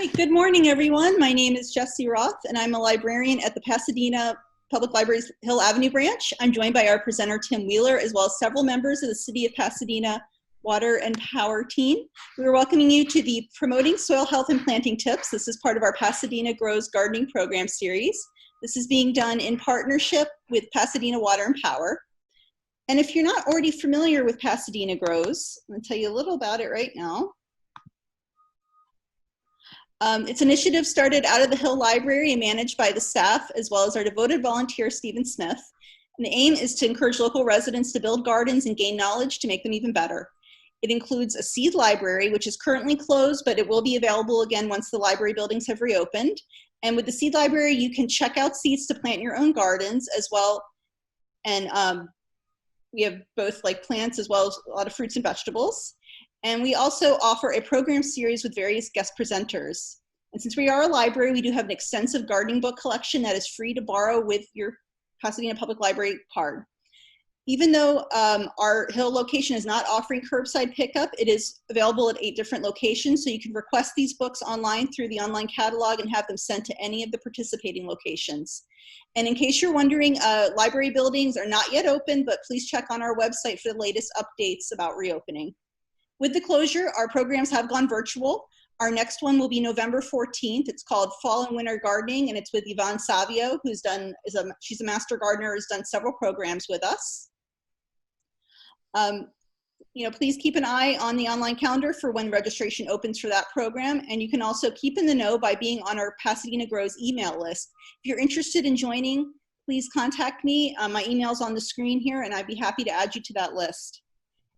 right, good morning, everyone. My name is Jessie Roth, and I'm a librarian at the Pasadena Public Library's Hill Avenue branch. I'm joined by our presenter, Tim Wheeler, as well as several members of the City of Pasadena Water and Power team. We're welcoming you to the Promoting Soil Health and Planting Tips. This is part of our Pasadena Grows Gardening Program series. This is being done in partnership with Pasadena Water and Power. And if you're not already familiar with Pasadena Grows, I'm going to tell you a little about it right now. It's an initiative started out of the Hill Library and managed by the staff, as well as our devoted volunteer, Stephen Smith. And the aim is to encourage local residents to build gardens and gain knowledge to make them even better. It includes a seed library, which is currently closed, but it will be available again once the library buildings have reopened. And with the seed library, you can check out seeds to plant in your own gardens as well. And we have both like plants as well as a lot of fruits and vegetables. And we also offer a program series with various guest presenters. And since we are a library, we do have an extensive gardening book collection that is free to borrow with your Pasadena Public Library card. Even though our Hill location is not offering curbside pickup, it is available at 8 different locations. So you can request these books online through the online catalog and have them sent to any of the participating locations. And in case you're wondering, library buildings are not yet open, but please check on our website for the latest updates about reopening. With the closure, our programs have gone virtual. Our next one will be November 14th. It's called Fall and Winter Gardening, and it's with Yvonne Savio, who's she's a master gardener, has done several programs with us. Please keep an eye on the online calendar for when registration opens for that program, and you can also keep in the know by being on our Pasadena Grows email list. If you're interested in joining, please contact me. My email's on the screen here, and I'd be happy to add you to that list.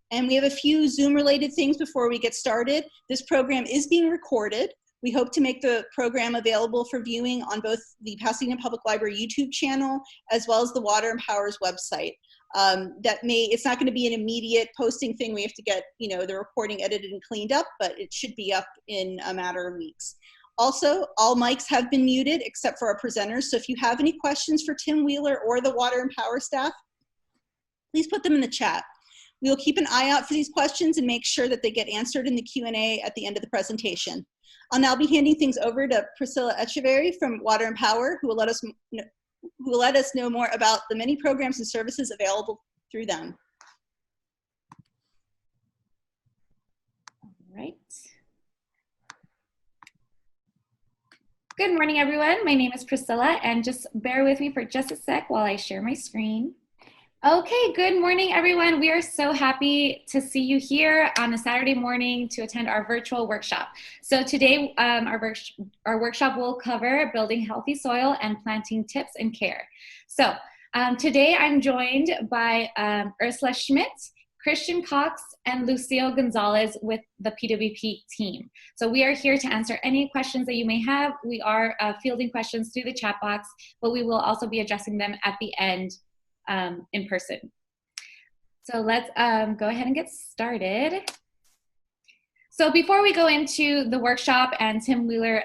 And we have a few Zoom-related things before we get started. This program is being recorded. We hope to make the program available for viewing on both the Pasadena Public Library YouTube channel as well as the Water and Power's website. It's not going to be an immediate posting thing. We have to get the recording edited and cleaned up, but it should be up in a matter of weeks. Also, all mics have been muted except for our presenters. So if you have any questions for Tim Wheeler or the Water and Power staff, please put them in the chat. We will keep an eye out for these questions and make sure that they get answered in the Q&A at the end of the presentation. I'll now be handing things over to Priscilla Echeverry from Water and Power, who will let us know more about the many programs and services available through them. All right. Good morning, everyone. My name is Priscilla, and just bear with me for just a sec while I share my screen. Okay, good morning, everyone. We are so happy to see you here on a Saturday morning to attend our virtual workshop. So today, our workshop will cover building healthy soil and planting tips and care. So today I'm joined by Ursula Schmidt, Christian Cox, and Lucio Gonzalez with the PWP team. So we are here to answer any questions that you may have. We are fielding questions through the chat box, but we will also be addressing them at the end in person. So let's go ahead and get started. So before we go into the workshop and Tim Wheeler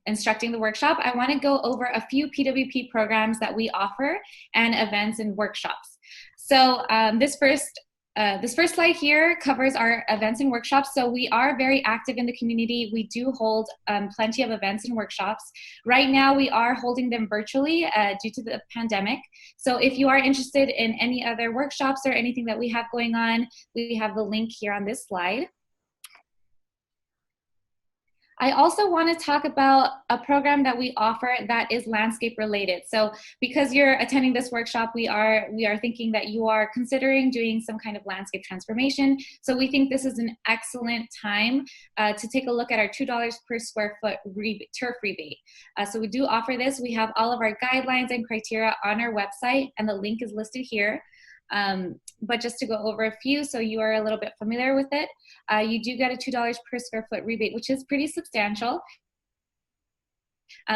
instructing the workshop, I want to go over a few PWP programs that we offer and events and workshops. So this first slide here covers our events and workshops. So we are very active in the community. We do hold plenty of events and workshops. Right now, we are holding them virtually due to the pandemic. So if you are interested in any other workshops or anything that we have going on, we have the link here on this slide. I also want to talk about a program that we offer that is landscape related. So because you're attending this workshop, we are thinking that you are considering doing some kind of landscape transformation. So we think this is an excellent time to take a look at our $2 per square foot turf rebate. So we do offer this. We have all of our guidelines and criteria on our website, and the link is listed here. But just to go over a few so you are a little bit familiar with it, you do get a $2 per square foot rebate, which is pretty substantial.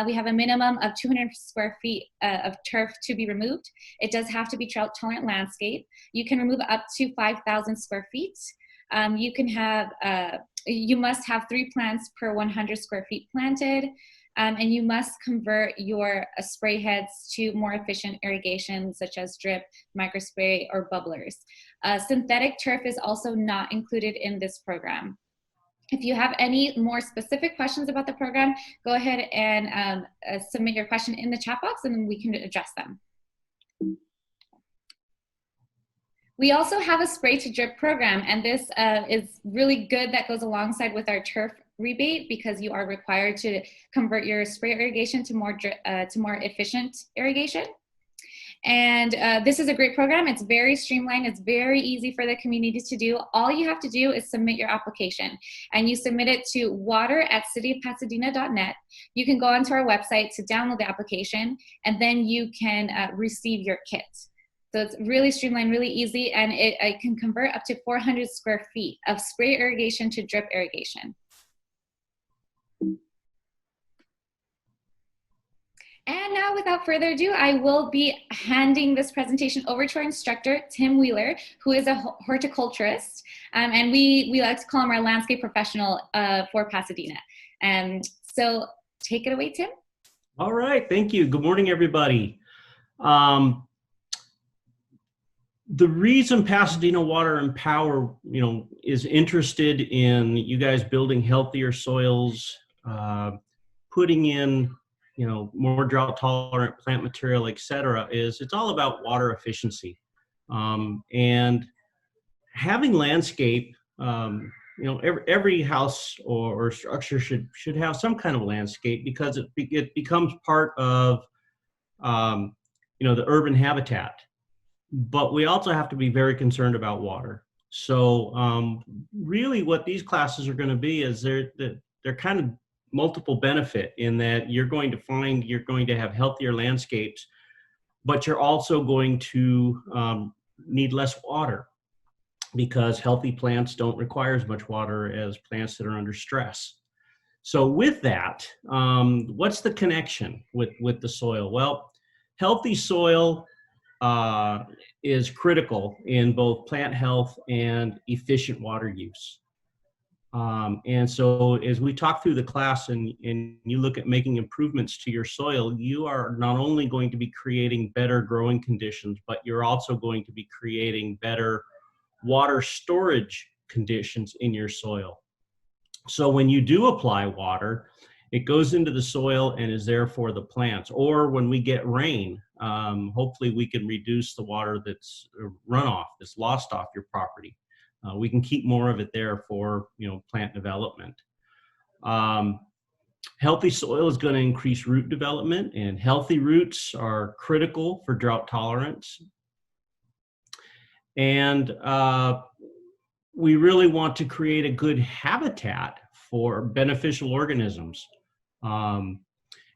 We have a minimum of 200 square feet of turf to be removed. It does have to be drought tolerant landscape. You can remove up to 5,000 square feet. You must have 3 plants per 100 square feet planted. And you must convert your spray heads to more efficient irrigation, such as drip, microspray, or bubblers. Synthetic turf is also not included in this program. If you have any more specific questions about the program, go ahead and submit your question in the chat box and then we can address them. We also have a spray to drip program, and this is really good. That goes alongside with our turf rebate because you are required to convert your spray irrigation to more efficient irrigation. And this is a great program. It's very streamlined. It's very easy for the community to do. All you have to do is submit your application, and you submit it to water@cityofpasadena.net. You can go onto our website to download the application, and then you can receive your kit. So it's really streamlined, really easy, and it can convert up to 400 square feet of spray irrigation to drip irrigation. And now, without further ado, I will be handing this presentation over to our instructor, Tim Wheeler, who is a horticulturist, and we like to call him our landscape professional for Pasadena. So take it away, Tim. All right, thank you. Good morning, everybody. The reason Pasadena Water and Power, is interested in you guys building healthier soils, putting in, more drought-tolerant plant material, et cetera, is it's all about water efficiency. And having landscape, every house or structure should have some kind of landscape because it becomes part of, the urban habitat. But we also have to be very concerned about water. So really what these classes are going to be is they're kind of multiple benefit in that you're going to have healthier landscapes, but you're also going to need less water because healthy plants don't require as much water as plants that are under stress. So with that, what's the connection with the soil? Well, healthy soil is critical in both plant health and efficient water use. And so as we talk through the class and you look at making improvements to your soil, you are not only going to be creating better growing conditions, but you're also going to be creating better water storage conditions in your soil. So when you do apply water, it goes into the soil and is there for the plants. Or when we get rain, hopefully we can reduce the water that's runoff, that's lost off your property. We can keep more of it there for plant development. Healthy soil is going to increase root development, and healthy roots are critical for drought tolerance. And we really want to create a good habitat for beneficial organisms.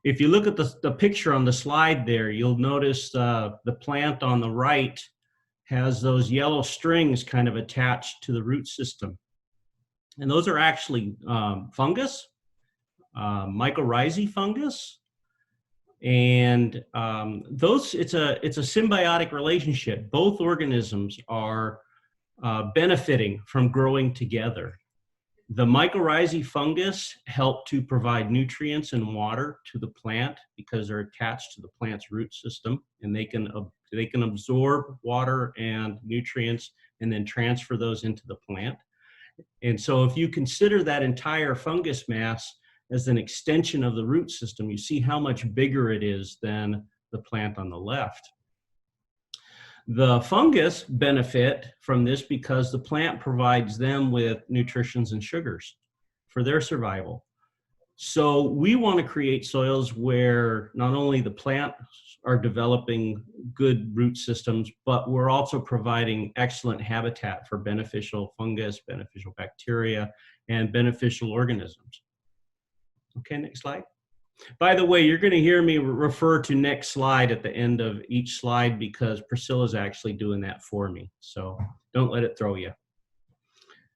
If you look at the picture on the slide there, you'll notice the plant on the right has those yellow strings kind of attached to the root system. And those are actually fungus, mycorrhizae fungus. And it's a symbiotic relationship. Both organisms are benefiting from growing together. The mycorrhizae fungus help to provide nutrients and water to the plant because they're attached to the plant's root system, and they can absorb water and nutrients and then transfer those into the plant. And so if you consider that entire fungus mass as an extension of the root system, you see how much bigger it is than the plant on the left. The fungus benefit from this because the plant provides them with nutrients and sugars for their survival. So we want to create soils where not only the plants are developing good root systems, but we're also providing excellent habitat for beneficial fungus, beneficial bacteria, and beneficial organisms. Okay, next slide. By the way, you're going to hear me refer to next slide at the end of each slide because Priscilla's actually doing that for me. So don't let it throw you.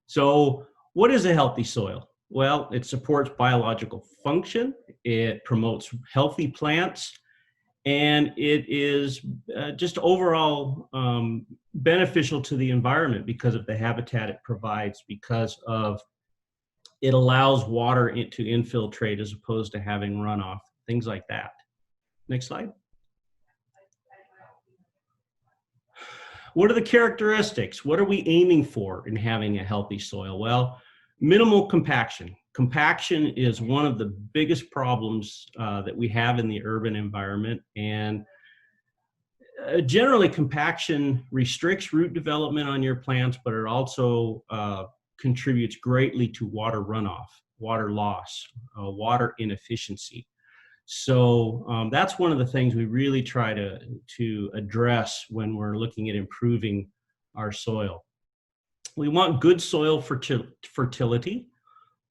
So what is a healthy soil? Well, it supports biological function, it promotes healthy plants, and it is just overall beneficial to the environment because of the habitat it provides, because of it allows water to infiltrate as opposed to having runoff, things like that. Next slide. What are the characteristics? What are we aiming for in having a healthy soil? Well, Minimal compaction. Compaction is one of the biggest problems that we have in the urban environment, and generally compaction restricts root development on your plants, but it also contributes greatly to water runoff, water loss, water inefficiency. So that's one of the things we really try to address when we're looking at improving our soil. We want good soil fertility,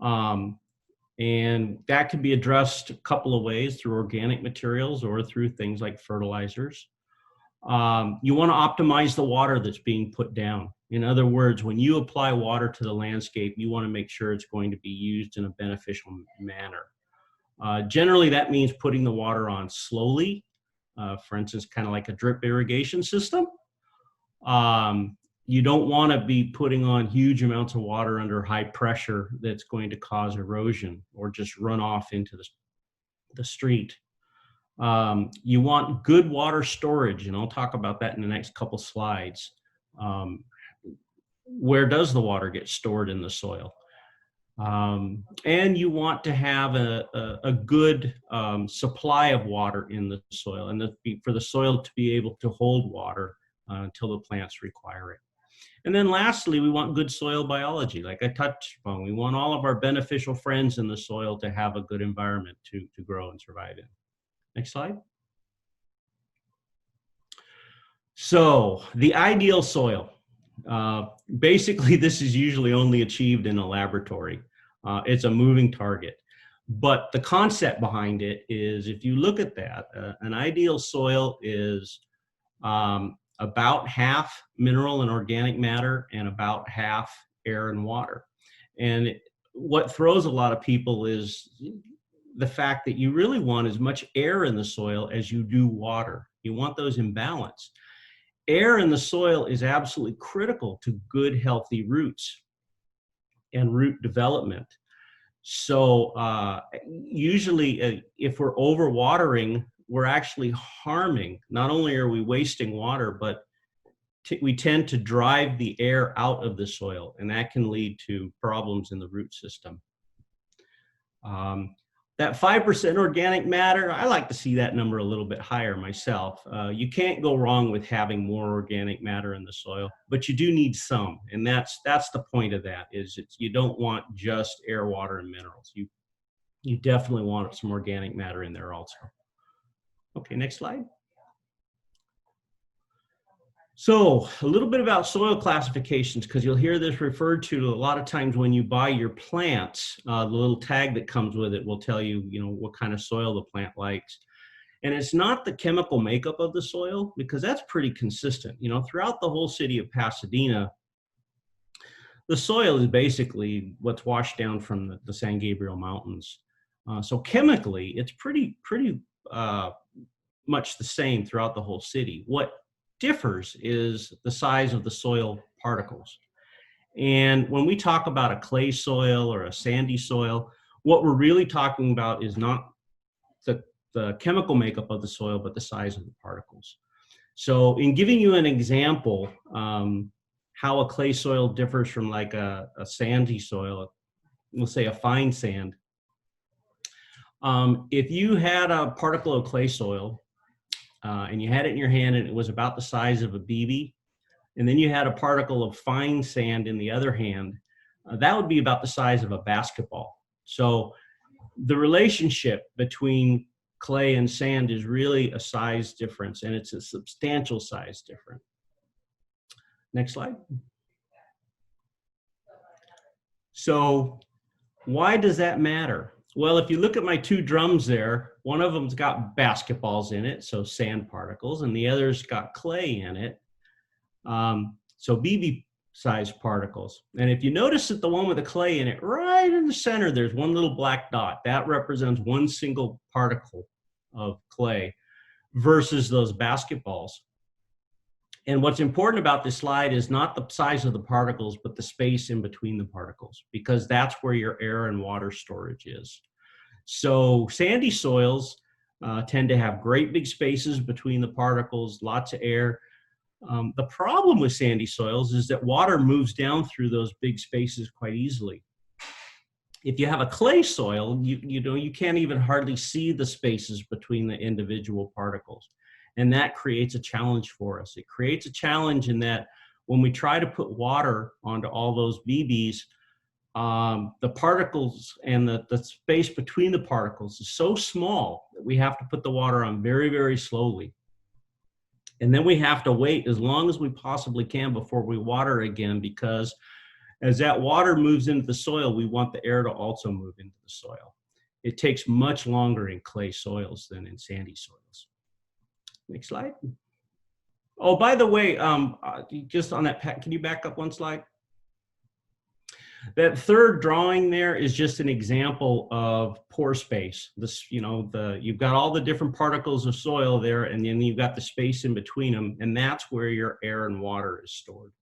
and that can be addressed a couple of ways, through organic materials or through things like fertilizers. You want to optimize the water that's being put down. In other words, when you apply water to the landscape, you want to make sure it's going to be used in a beneficial manner. Generally, that means putting the water on slowly, for instance, kind of like a drip irrigation system. You don't want to be putting on huge amounts of water under high pressure that's going to cause erosion or just run off into the street. You want good water storage, and I'll talk about that in the next couple slides. Where does the water get stored in the soil? And you want to have a good supply of water in the soil, and for the soil to be able to hold water until the plants require it. And then lastly, we want good soil biology, like I touched on. We want all of our beneficial friends in the soil to have a good environment to grow and survive in. Next slide. So the ideal soil. Basically, this is usually only achieved in a laboratory. It's a moving target. But the concept behind it is, if you look at that, an ideal soil is about half mineral and organic matter and about half air and water. And what throws a lot of people is the fact that you really want as much air in the soil as you do water. You want those in balance. Air in the soil is absolutely critical to good, healthy roots and root development. So usually if we're overwatering, we're actually harming. Not only are we wasting water, but we tend to drive the air out of the soil, and that can lead to problems in the root system. That 5% organic matter, I like to see that number a little bit higher myself. You can't go wrong with having more organic matter in the soil, but you do need some, and that's the point of that. You don't want just air, water, and minerals. You definitely want some organic matter in there also. Okay, next slide. So a little bit about soil classifications, because you'll hear this referred to a lot of times when you buy your plants. The little tag that comes with it will tell you, what kind of soil the plant likes. And it's not the chemical makeup of the soil, because that's pretty consistent. Throughout the whole city of Pasadena, the soil is basically what's washed down from the San Gabriel Mountains. So chemically, it's pretty much the same throughout the whole city. What differs is the size of the soil particles. And when we talk about a clay soil or a sandy soil, what we're really talking about is not the chemical makeup of the soil, but the size of the particles. So in giving you an example, how a clay soil differs from like a sandy soil, we'll say a fine sand. If you had a particle of clay soil and you had it in your hand and it was about the size of a BB, and then you had a particle of fine sand in the other hand, that would be about the size of a basketball. So the relationship between clay and sand is really a size difference, and it's a substantial size difference. Next slide. So why does that matter? Well, if you look at my two drums there, one of them's got basketballs in it, so sand particles, and the other's got clay in it, so BB-sized particles. And if you notice that the one with the clay in it, right in the center, there's one little black dot. That represents one single particle of clay versus those basketballs. And what's important about this slide is not the size of the particles, but the space in between the particles, because that's where your air and water storage is. So sandy soils tend to have great big spaces between the particles, lots of air. The problem with sandy soils is that water moves down through those big spaces quite easily. If you have a clay soil, you can't even hardly see the spaces between the individual particles. And that creates a challenge for us. It creates a challenge in that when we try to put water onto all those BBs, the particles and the space between the particles is so small that we have to put the water on very, very slowly. And then we have to wait as long as we possibly can before we water again, because as that water moves into the soil, we want the air to also move into the soil. It takes much longer in clay soils than in sandy soils. Next slide. Oh, by the way, just on that, can you back up one slide? That third drawing there is just an example of pore space. This, you've got all the different particles of soil there, and then you've got the space in between them, and that's where your air and water is stored.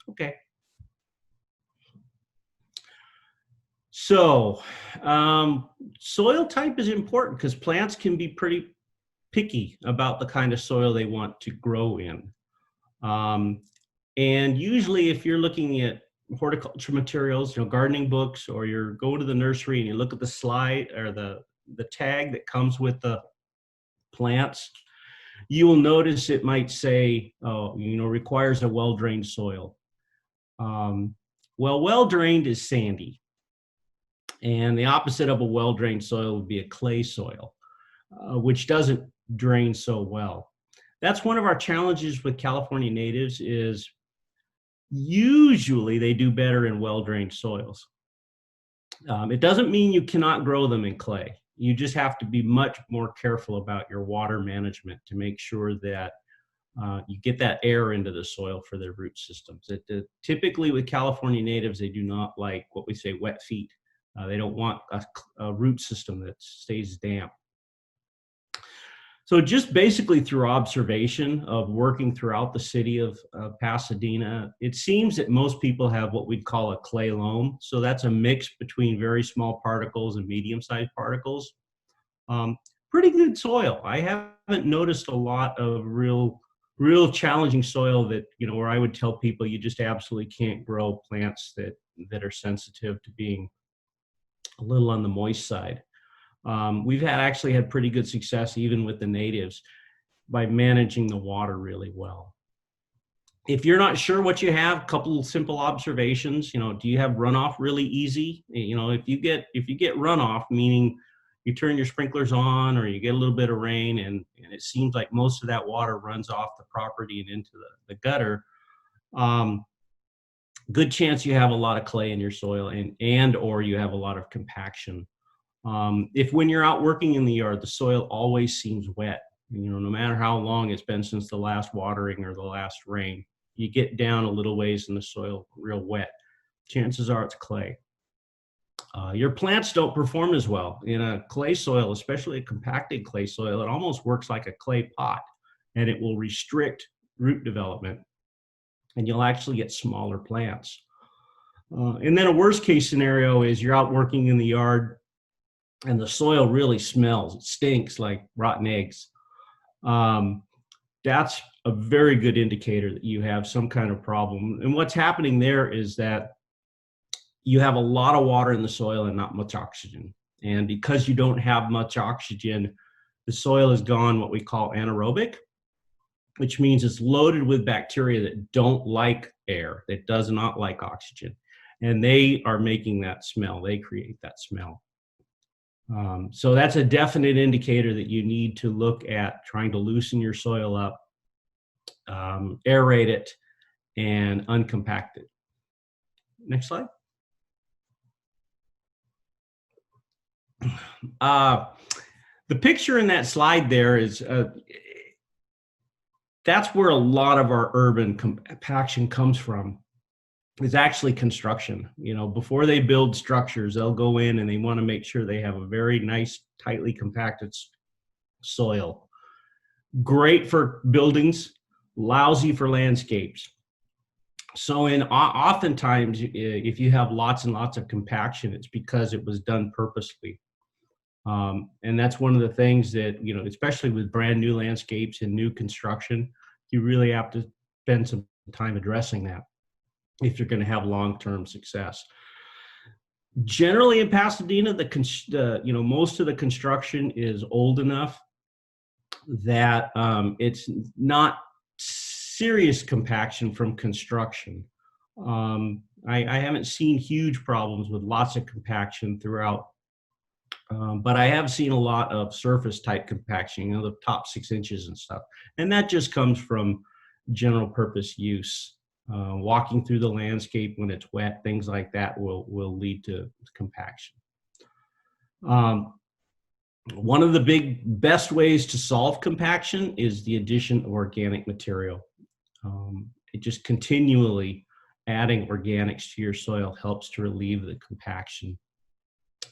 Okay. So, soil type is important because plants can be pretty picky about the kind of soil they want to grow in. And usually if you're looking at horticulture materials, gardening books, or you're going to the nursery and you look at the slide or the tag that comes with the plants, you will notice it might say, requires a well-drained soil. Well-drained is sandy. And the opposite of a well-drained soil would be a clay soil, which doesn't drain so well. That's one of our challenges with California natives is usually they do better in well-drained soils. It doesn't mean you cannot grow them in clay. You just have to be much more careful about your water management to make sure that you get that air into the soil for their root systems. Typically with California natives, they do not like what we say wet feet. They don't want a root system that stays damp. So just basically through observation of working throughout the city of Pasadena, it seems that most people have what we'd call a clay loam. So that's a mix between very small particles and medium-sized particles. Pretty good soil. I haven't noticed a lot of real challenging soil that, where I would tell people you just absolutely can't grow plants that are sensitive to being a little on the moist side. We've actually had pretty good success even with the natives by managing the water really well. If you're not sure what you have, a couple of simple observations. Do you have runoff really easy? If you get runoff, meaning you turn your sprinklers on or you get a little bit of rain and it seems like most of that water runs off the property and into the gutter, good chance you have a lot of clay in your soil and or you have a lot of compaction. If when you're out working in the yard, the soil always seems wet, no matter how long it's been since the last watering or the last rain, you get down a little ways in the soil real wet, chances are it's clay. Your plants don't perform as well in a clay soil, especially a compacted clay soil. It almost works like a clay pot, and it will restrict root development, and you'll actually get smaller plants. And then a worst case scenario is you're out working in the yard and the soil really smells. It stinks like rotten eggs. That's a very good indicator that you have some kind of problem. And what's happening there is that you have a lot of water in the soil and not much oxygen. And because you don't have much oxygen, the soil has gone what we call anaerobic, which means it's loaded with bacteria that don't like air, that does not like oxygen. And they are making that smell. They create that smell. So that's a definite indicator that you need to look at trying to loosen your soil up, aerate it, and uncompact it. Next slide. The picture in that slide there is, that's where a lot of our urban compaction comes from. Is actually construction. Before they build structures, they'll go in and they want to make sure they have a very nice, tightly compacted soil. Great for buildings, lousy for landscapes. So oftentimes, if you have lots and lots of compaction, it's because it was done purposely. And that's one of the things that, especially with brand new landscapes and new construction, you really have to spend some time addressing that if you're going to have long-term success. Generally in Pasadena, most of the construction is old enough that it's not serious compaction from construction. I haven't seen huge problems with lots of compaction throughout, but I have seen a lot of surface type compaction, the top 6 inches and stuff. And that just comes from general purpose use. Walking through the landscape when it's wet, things like that will lead to compaction. One of the best ways to solve compaction is the addition of organic material. It just continually adding organics to your soil helps to relieve the compaction.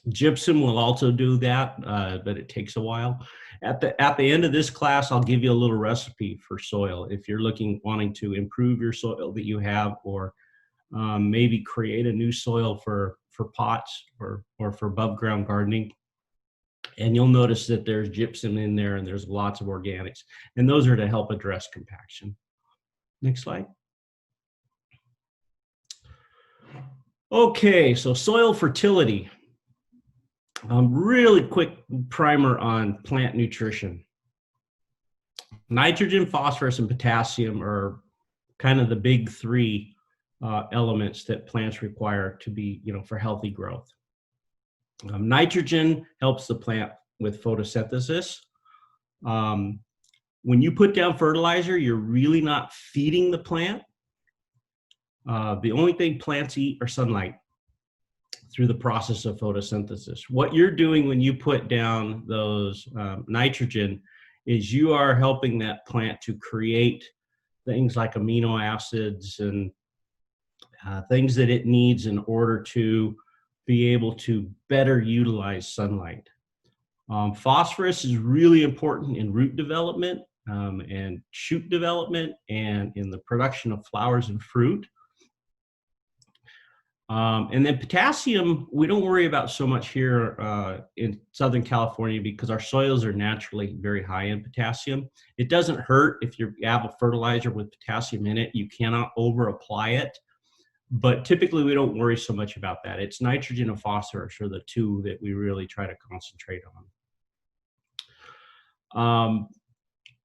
Gypsum will also do that, but it takes a while. At the end of this class, I'll give you a little recipe for soil if you're wanting to improve your soil that you have, or maybe create a new soil for pots or for above ground gardening. And you'll notice that there's gypsum in there and there's lots of organics, and those are to help address compaction. Next slide. Okay, so soil fertility. Really quick primer on plant nutrition. Nitrogen, phosphorus, and potassium are kind of the big 3 elements that plants require to be, for healthy growth. Nitrogen helps the plant with photosynthesis. When you put down fertilizer, you're really not feeding the plant. The only thing plants eat are sunlight through the process of photosynthesis. What you're doing when you put down those nitrogen is you are helping that plant to create things like amino acids and things that it needs in order to be able to better utilize sunlight. Phosphorus is really important in root development and shoot development and in the production of flowers and fruit. And then potassium, we don't worry about so much here in Southern California because our soils are naturally very high in potassium. It doesn't hurt if you have a fertilizer with potassium in it. You cannot over apply it, but typically we don't worry so much about that. It's nitrogen and phosphorus are the 2 that we really try to concentrate on.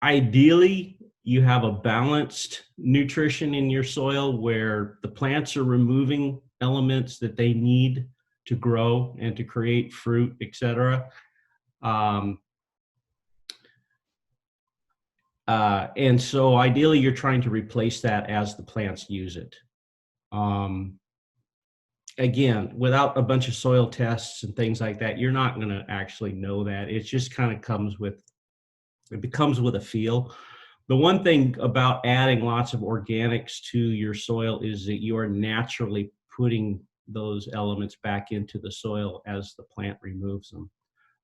Ideally, you have a balanced nutrition in your soil where the plants are removing elements that they need to grow and to create fruit, etc. And so ideally you're trying to replace that as the plants use it. Again, without a bunch of soil tests and things like that, you're not going to actually know that. It just kind of becomes with a feel. The one thing about adding lots of organics to your soil is that you are naturally putting those elements back into the soil as the plant removes them.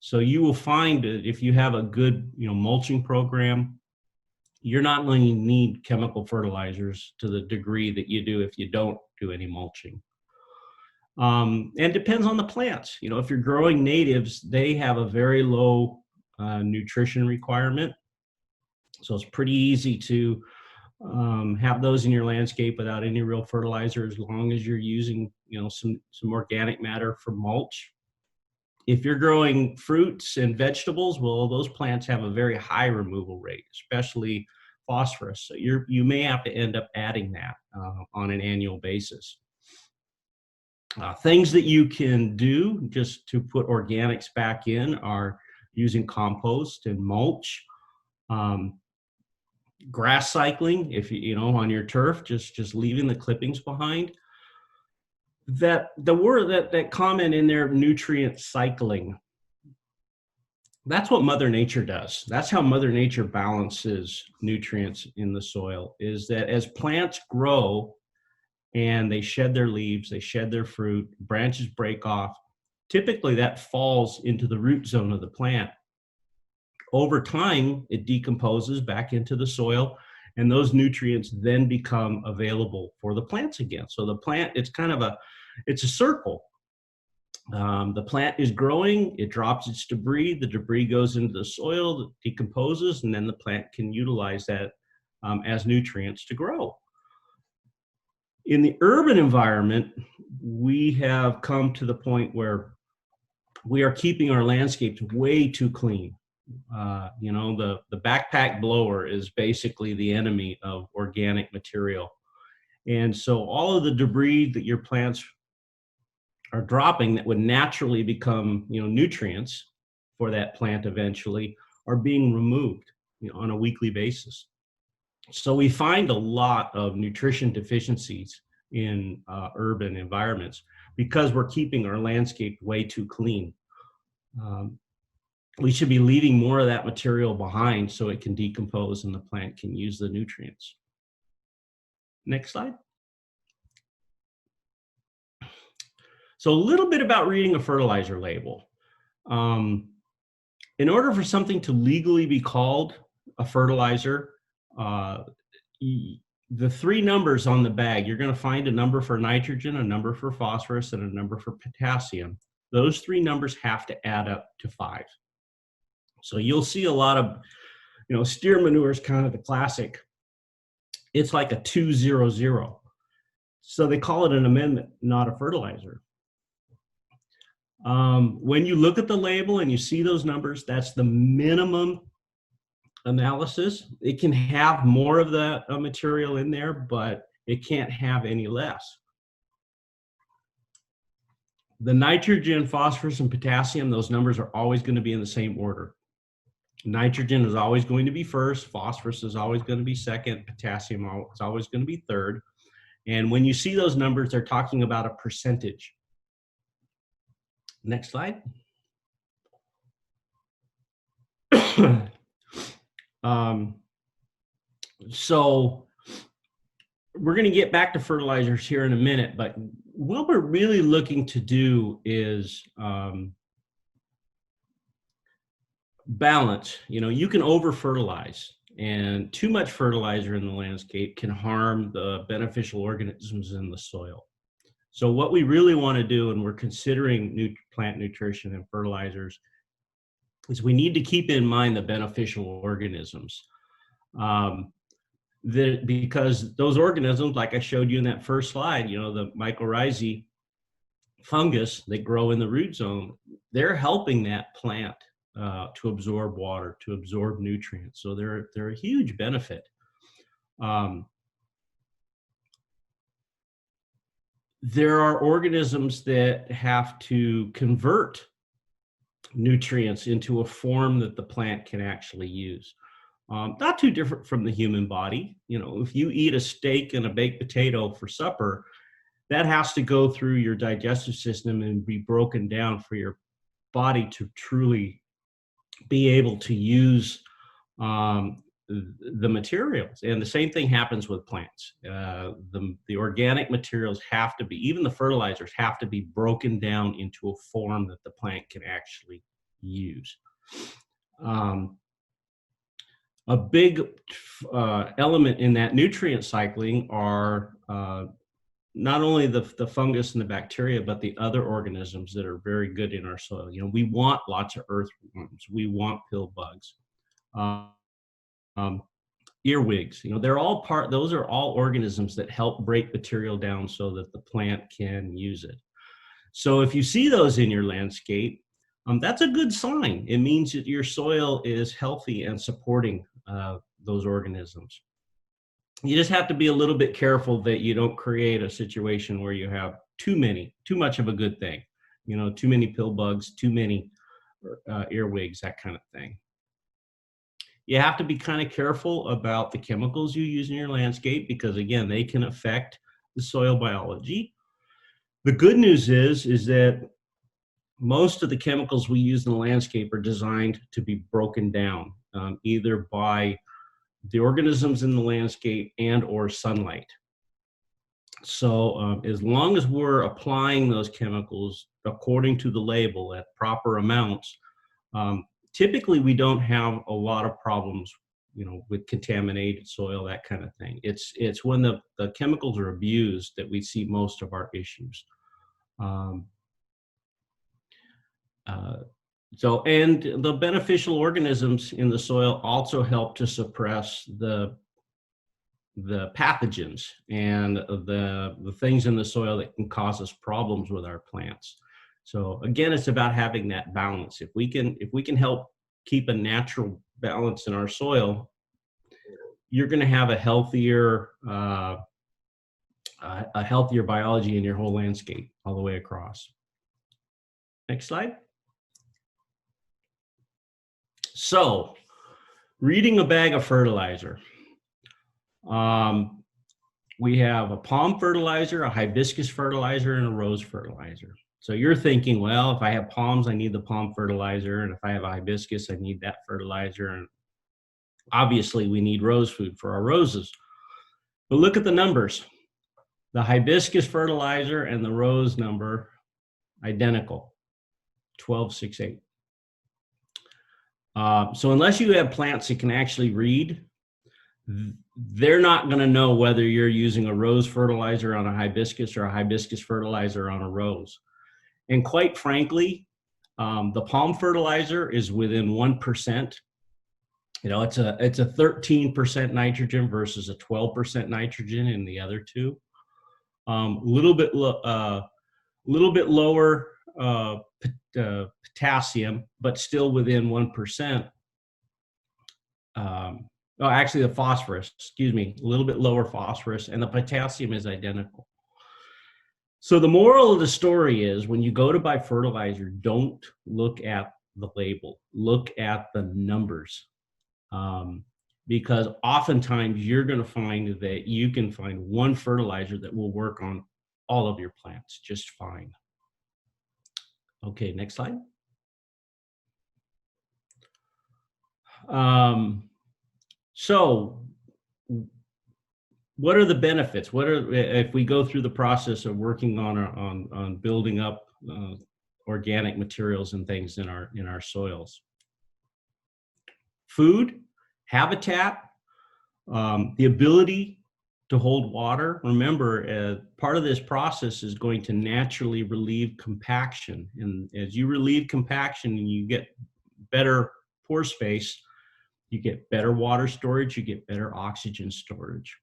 So you will find that if you have a good, mulching program, you're not going to need chemical fertilizers to the degree that you do if you don't do any mulching. And it depends on the plants. If you're growing natives, they have a very low nutrition requirement. So it's pretty easy to have those in your landscape without any real fertilizer, as long as you're using, some organic matter for mulch. If you're growing fruits and vegetables, well, those plants have a very high removal rate, especially phosphorus. So you may have to end up adding that on an annual basis. Things that you can do just to put organics back in are using compost and mulch. Grass cycling, if on your turf, just leaving the clippings behind. That comment in there, nutrient cycling, that's what Mother Nature does. That's how Mother Nature balances nutrients in the soil, is that as plants grow and they shed their leaves, they shed their fruit, branches break off, typically that falls into the root zone of the plant. Over time, it decomposes back into the soil, and those nutrients then become available for the plants again. So the plant, it's a circle. The plant is growing, it drops its debris, the debris goes into the soil, decomposes, and then the plant can utilize that as nutrients to grow. In the urban environment, we have come to the point where we are keeping our landscapes way too clean. You know, the backpack blower is basically the enemy of organic material. And so all of the debris that your plants are dropping that would naturally become, you know, nutrients for that plant eventually are being removed, you know, on a weekly basis. So we find a lot of nutrition deficiencies in urban environments because we're keeping our landscape way too clean. We should be leaving more of that material behind so it can decompose and the plant can use the nutrients. Next slide. So a little bit about reading a fertilizer label. In order for something to legally be called a fertilizer, the three numbers on the bag, you're going to find a number for nitrogen, a number for phosphorus, and a number for potassium. Those three numbers have to add up to 5. So you'll see a lot of, you know, steer manure is kind of the classic. It's like a 200. So they call it an amendment, not a fertilizer. When you look at the label and you see those numbers, that's the minimum analysis. It can have more of the material in there, but it can't have any less. The nitrogen, phosphorus, and potassium, those numbers are always going to be in the same order. Nitrogen is always going to be first, phosphorus is always going to be second, potassium is always going to be third. And when you see those numbers, they're talking about a percentage. Next slide. So we're going to get back to fertilizers here in a minute, but what we're really looking to do is balance. You know, you can over fertilize, and too much fertilizer in the landscape can harm the beneficial organisms in the soil. So what we really want to do, and we're considering plant nutrition and fertilizers, is we need to keep in mind the beneficial organisms. Because those organisms, like I showed you in that first slide, you know, the mycorrhizae fungus that grow in the root zone, they're helping that plant to absorb water, to absorb nutrients. So they're a huge benefit. There are organisms that have to convert nutrients into a form that the plant can actually use. Not too different from the human body. You know, if you eat a steak and a baked potato for supper, that has to go through your digestive system and be broken down for your body to truly be able to use the materials. And the same thing happens with plants. The organic materials have to be, even the fertilizers have to be broken down into a form that the plant can actually use. A big element in that nutrient cycling are not only the fungus and the bacteria, but the other organisms that are very good in our soil. You know, we want lots of earthworms. We want pill bugs. Earwigs, you know, those are all organisms that help break material down so that the plant can use it. So if you see those in your landscape, that's a good sign. It means that your soil is healthy and supporting those organisms. You just have to be a little bit careful that you don't create a situation where you have too much of a good thing. You know, too many pill bugs, too many earwigs, that kind of thing. You have to be kind of careful about the chemicals you use in your landscape because, again, they can affect the soil biology. The good news is that most of the chemicals we use in the landscape are designed to be broken down, either by the organisms in the landscape and or sunlight. So as long as we're applying those chemicals according to the label at proper amounts, typically we don't have a lot of problems, you know, with contaminated soil, that kind of thing. It's when the chemicals are abused that we see most of our issues. And the beneficial organisms in the soil also help to suppress the the pathogens and the things in the soil that can cause us problems with our plants. So again, it's about having that balance. If we can help keep a natural balance in our soil, you're going to have a healthier biology in your whole landscape all the way across. Next slide. So, reading a bag of fertilizer. We have a palm fertilizer, a hibiscus fertilizer, and a rose fertilizer. So you're thinking, well, if I have palms, I need the palm fertilizer, and if I have a hibiscus, I need that fertilizer. And obviously, we need rose food for our roses. But look at the numbers. The hibiscus fertilizer and the rose number, identical, 1268. So unless you have plants that can actually read, they're not going to know whether you're using a rose fertilizer on a hibiscus or a hibiscus fertilizer on a rose. And quite frankly, the palm fertilizer is within 1%. You know, it's a 13% nitrogen versus a 12% nitrogen in the other two. Little bit lower potassium, but still within 1%. Actually, the phosphorus, excuse me, a little bit lower phosphorus, and the potassium is identical. So the moral of the story is, when you go to buy fertilizer, don't look at the label, look at the numbers. Because oftentimes you're going to find that you can find one fertilizer that will work on all of your plants just fine. Okay, next slide. So what are the benefits? If we go through the process of working on building up organic materials and things in our soils? Food, habitat, the ability to hold water. Remember, part of this process is going to naturally relieve compaction. And as you relieve compaction and you get better pore space, you get better water storage, you get better oxygen storage.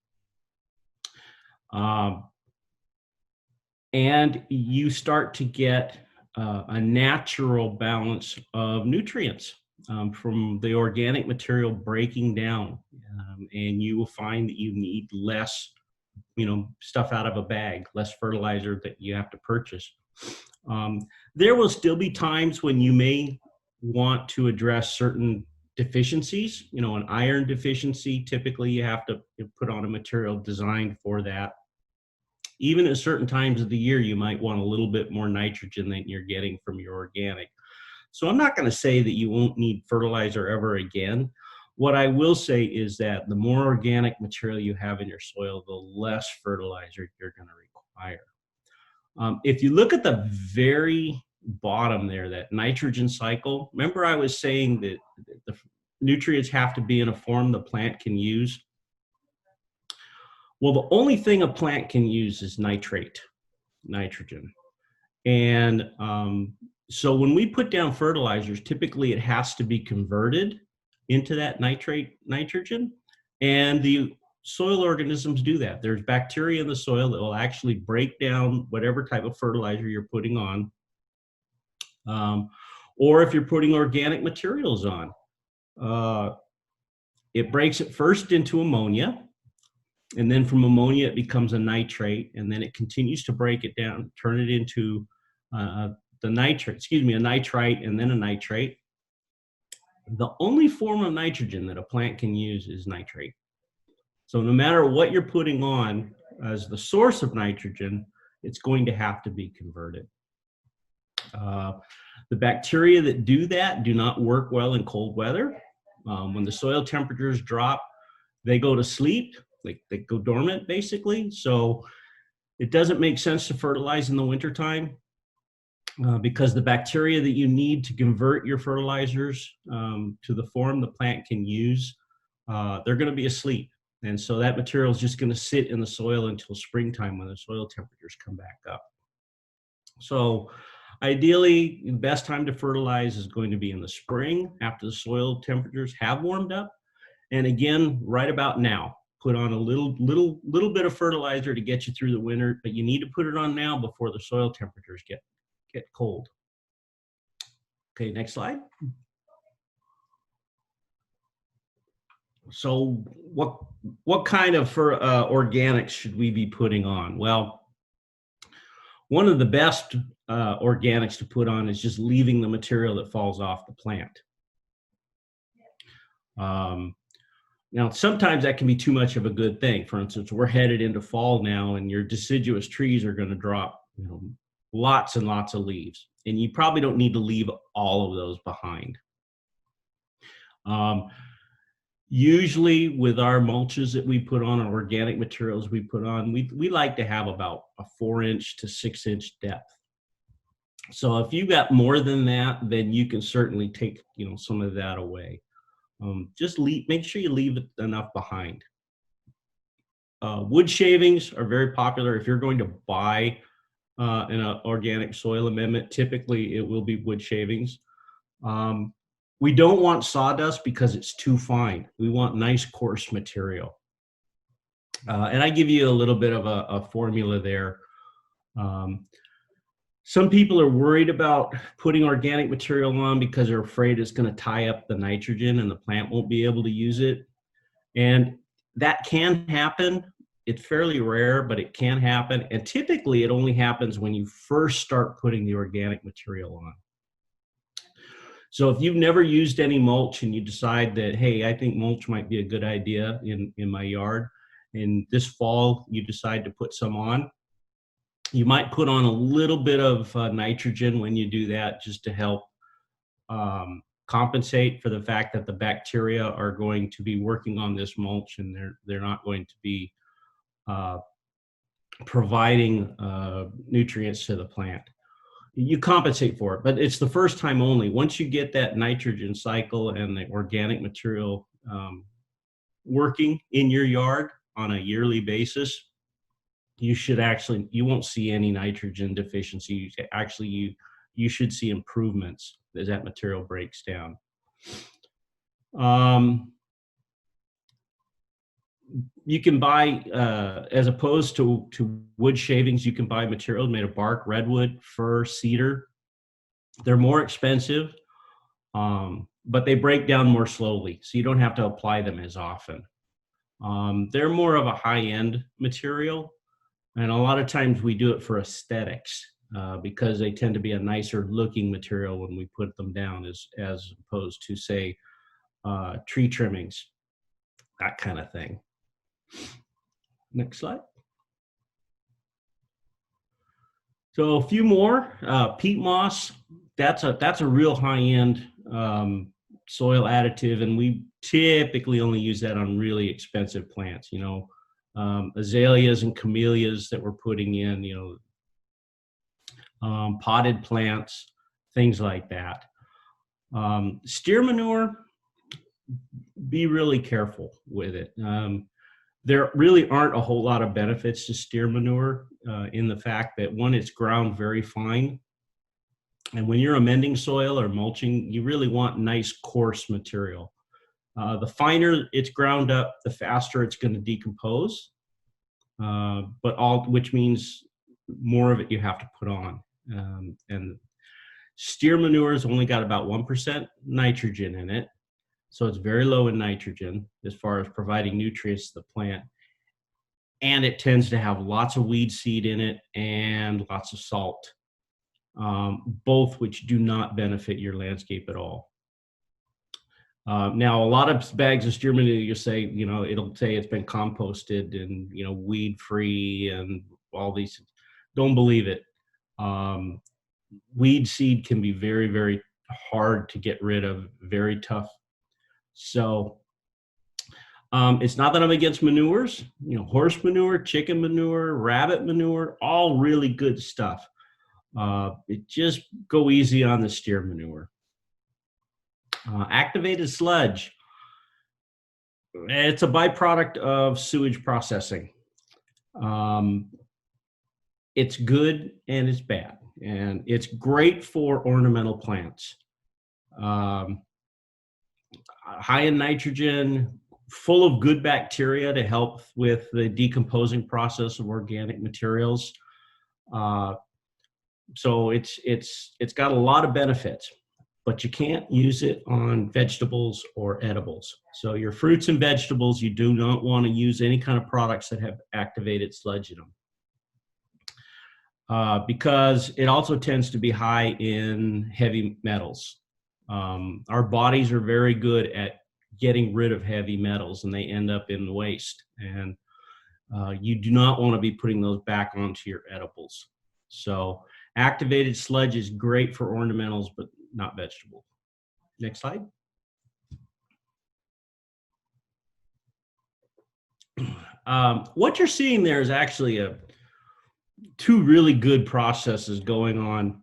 And you start to get a natural balance of nutrients from the organic material breaking down. And you will find that you need less, stuff out of a bag, less fertilizer that you have to purchase. There will still be times when you may want to address certain deficiencies. An iron deficiency, typically you have to put on a material designed for that. Even at certain times of the year, you might want a little bit more nitrogen than you're getting from your organic. So I'm not going to say that you won't need fertilizer ever again. What I will say is that the more organic material you have in your soil, the less fertilizer you're going to require. If you look at the very bottom there, that nitrogen cycle, remember I was saying that the nutrients have to be in a form the plant can use? Well, the only thing a plant can use is nitrogen. And so when we put down fertilizers, typically it has to be converted into that nitrogen, and the soil organisms do that. There's bacteria in the soil that will actually break down whatever type of fertilizer you're putting on. Or if you're putting organic materials on, it breaks it first into ammonia, and then from ammonia it becomes a nitrate, and then it continues to break it down, turn it into a nitrite, and then a nitrate. The only form of nitrogen that a plant can use is nitrate. So no matter what you're putting on as the source of nitrogen, it's going to have to be converted. The bacteria that do that do not work well in cold weather. When the soil temperatures drop, they go to sleep. They go dormant, basically. So it doesn't make sense to fertilize in the wintertime because the bacteria that you need to convert your fertilizers to the form the plant can use, they're going to be asleep. And so that material is just going to sit in the soil until springtime when the soil temperatures come back up. So ideally, the best time to fertilize is going to be in the spring after the soil temperatures have warmed up. And again, right about now, put on a little bit of fertilizer to get you through the winter, but you need to put it on now before the soil temperatures get cold. Okay, next slide. So what kind of organics should we be putting on? Well, one of the best organics to put on is just leaving the material that falls off the plant. Now, sometimes that can be too much of a good thing. For instance, we're headed into fall now, and your deciduous trees are going to drop, lots and lots of leaves, and you probably don't need to leave all of those behind. Usually with our mulches that we put on, our organic materials we put on, we like to have about a 4-inch to 6-inch depth. So if you got more than that, then you can certainly take, some of that away. Just make sure you leave enough behind. Wood shavings are very popular. If you're going to buy an organic soil amendment, typically it will be wood shavings. We don't want sawdust because it's too fine. We want nice coarse material. And I give you a little bit of a formula there. Some people are worried about putting organic material on because they're afraid it's going to tie up the nitrogen and the plant won't be able to use it. And that can happen. It's fairly rare, but it can happen. And typically it only happens when you first start putting the organic material on. So if you've never used any mulch and you decide that, hey, I think mulch might be a good idea in my yard, and this fall you decide to put some on, you might put on a little bit of nitrogen when you do that, just to help compensate for the fact that the bacteria are going to be working on this mulch, and they're not going to be providing nutrients to the plant. You compensate for it, but it's the first time only. Once you get that nitrogen cycle and the organic material working in your yard on a yearly basis, you won't see any nitrogen deficiency. Actually, you should see improvements as that material breaks down. You can buy, as opposed to wood shavings, you can buy material made of bark, redwood, fir, cedar. They're more expensive, but they break down more slowly, so you don't have to apply them as often. They're more of a high-end material, and a lot of times we do it for aesthetics because they tend to be a nicer looking material when we put them down as opposed to, say, tree trimmings, that kind of thing. Next slide. So a few more. Peat moss, that's a real high-end soil additive, and we typically only use that on really expensive plants, azaleas and camellias that we're putting in, potted plants, things like that. Steer manure, be really careful with it. There really aren't a whole lot of benefits to steer manure in the fact that, one, it's ground very fine. And when you're amending soil or mulching, you really want nice, coarse material. The finer it's ground up, the faster it's going to decompose, which means more of it you have to put on. And steer manure has only got about 1% nitrogen in it. So it's very low in nitrogen as far as providing nutrients to the plant. And it tends to have lots of weed seed in it and lots of salt, both which do not benefit your landscape at all. Now, a lot of bags of steer manure, you say, it'll say it's been composted and, weed free and all these. Don't believe it. Weed seed can be very, very hard to get rid of, very tough. So it's not that I'm against manures, horse manure, chicken manure, rabbit manure, all really good stuff. It just go easy on the steer manure. Activated sludge. It's a byproduct of sewage processing. It's good and it's bad, and it's great for ornamental plants. High in nitrogen, full of good bacteria to help with the decomposing process of organic materials. So it's got a lot of benefits, but you can't use it on vegetables or edibles. So your fruits and vegetables, you do not want to use any kind of products that have activated sludge in them. Because it also tends to be high in heavy metals. Our bodies are very good at getting rid of heavy metals, and they end up in the waste. And you do not want to be putting those back onto your edibles. So activated sludge is great for ornamentals, but not vegetable. Next slide. What you're seeing there is actually two really good processes going on.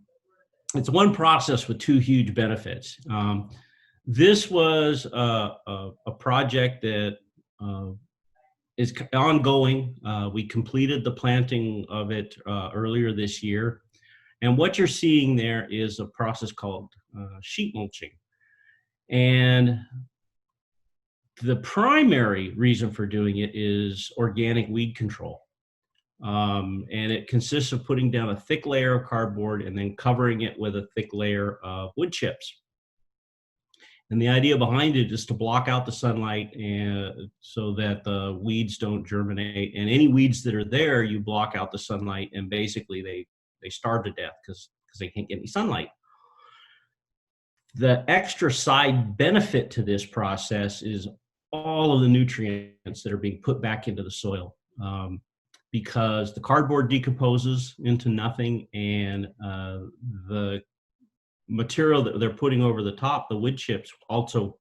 It's one process with two huge benefits. This was a project that is ongoing. We completed the planting of it earlier this year. And what you're seeing there is a process called sheet mulching. And the primary reason for doing it is organic weed control. And it consists of putting down a thick layer of cardboard and then covering it with a thick layer of wood chips. And the idea behind it is to block out the sunlight and so that the weeds don't germinate. And any weeds that are there, you block out the sunlight, and basically they starve to death because they can't get any sunlight. The extra side benefit to this process is all of the nutrients that are being put back into the soil. Because the cardboard decomposes into nothing, and the material that they're putting over the top, the wood chips, also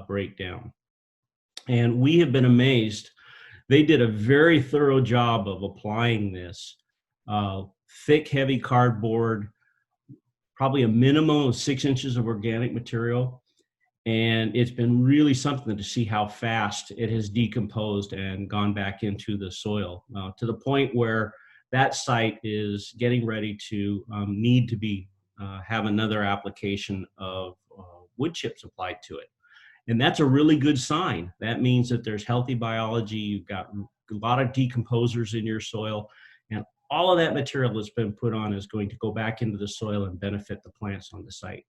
break down. And we have been amazed. They did a very thorough job of applying this thick, heavy cardboard, probably a minimum of 6 inches of organic material. And it's been really something to see how fast it has decomposed and gone back into the soil, to the point where that site is getting ready to need to be have another application of wood chips applied to it. And that's a really good sign. That means that there's healthy biology. You've got a lot of decomposers in your soil, and all of that material that's been put on is going to go back into the soil and benefit the plants on the site.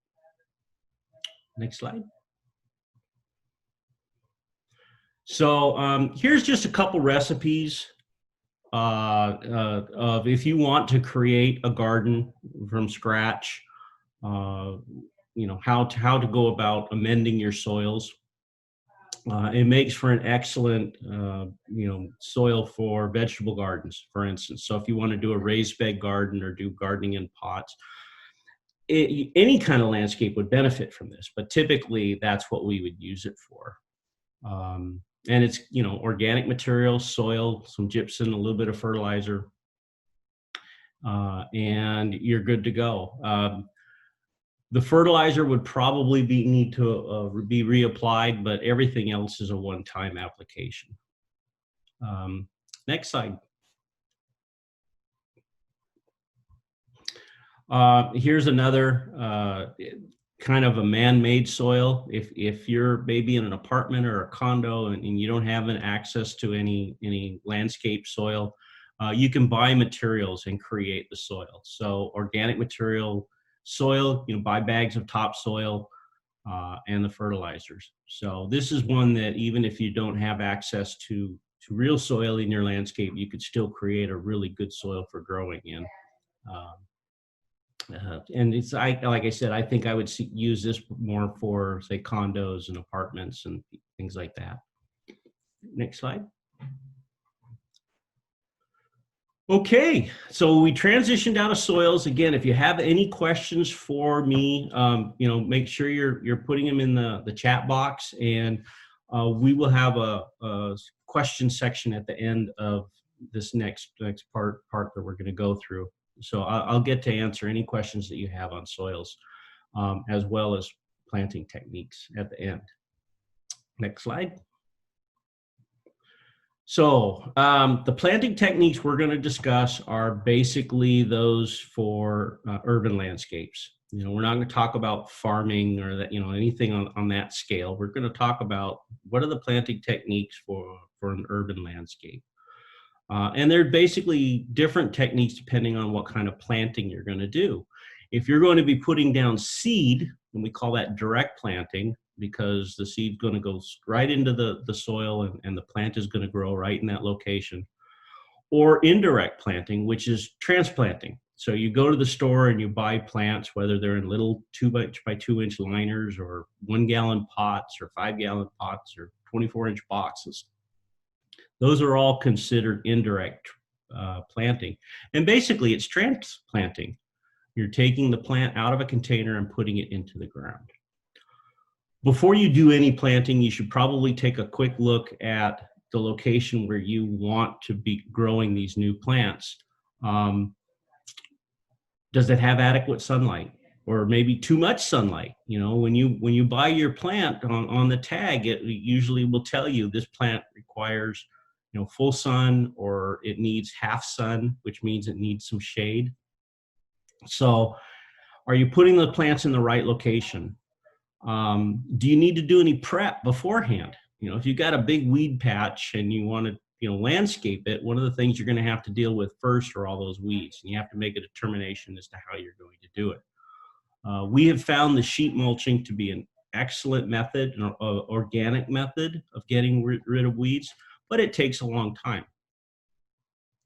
Next slide. So here's just a couple recipes of if you want to create a garden from scratch, you know, how to go about amending your soils. It makes for an excellent, you know, soil for vegetable gardens, for instance. So if you want to do a raised bed garden or do gardening in pots, any kind of landscape would benefit from this, but typically that's what we would use it for. And it's, you know, organic material, soil, some gypsum, a little bit of fertilizer, and you're good to go. The fertilizer would probably need to be reapplied, but everything else is a one-time application. Next slide. Here's another kind of a man-made soil. If you're maybe in an apartment or a condo and you don't have an access to any landscape soil, you can buy materials and create the soil. So organic material, soil, you know, buy bags of topsoil and the fertilizers. So this is one that even if you don't have access to real soil in your landscape, you could still create a really good soil for growing in. And it's, like I said, I think I would use this more for, say, condos and apartments and things like that. Next slide. Okay, so we transitioned out of soils. Again, if you have any questions for me, you know, make sure you're putting them in the chat box, and we will have a question section at the end of this next part that we're going to go through. So I'll get to answer any questions that you have on soils, as well as planting techniques at the end. Next slide. So the planting techniques we're going to discuss are basically those for urban landscapes. We're not going to talk about farming or that, anything on that scale. We're going to talk about what are the planting techniques for an urban landscape. And they're basically different techniques depending on what kind of planting you're going to do. If you're going to be putting down seed, and we call that direct planting, because the seed's going to go right into the soil and the plant is going to grow right in that location. Or indirect planting, which is transplanting. So you go to the store and you buy plants, whether they're in little 2x2 liners or 1 gallon pots or 5 gallon pots or 24-inch boxes. Those are all considered indirect planting. And basically it's transplanting. You're taking the plant out of a container and putting it into the ground. Before you do any planting, you should probably take a quick look at the location where you want to be growing these new plants. Does it have adequate sunlight, or maybe too much sunlight? When you buy your plant on the tag, it usually will tell you this plant requires full sun, or it needs half sun, which means it needs some shade. So are you putting the plants in the right location? Do you need to do any prep beforehand? If you've got a big weed patch and you want to, landscape it, one of the things you're going to have to deal with first are all those weeds, and you have to make a determination as to how you're going to do it. We have found the sheet mulching to be an excellent method, an organic method of getting rid of weeds, but it takes a long time.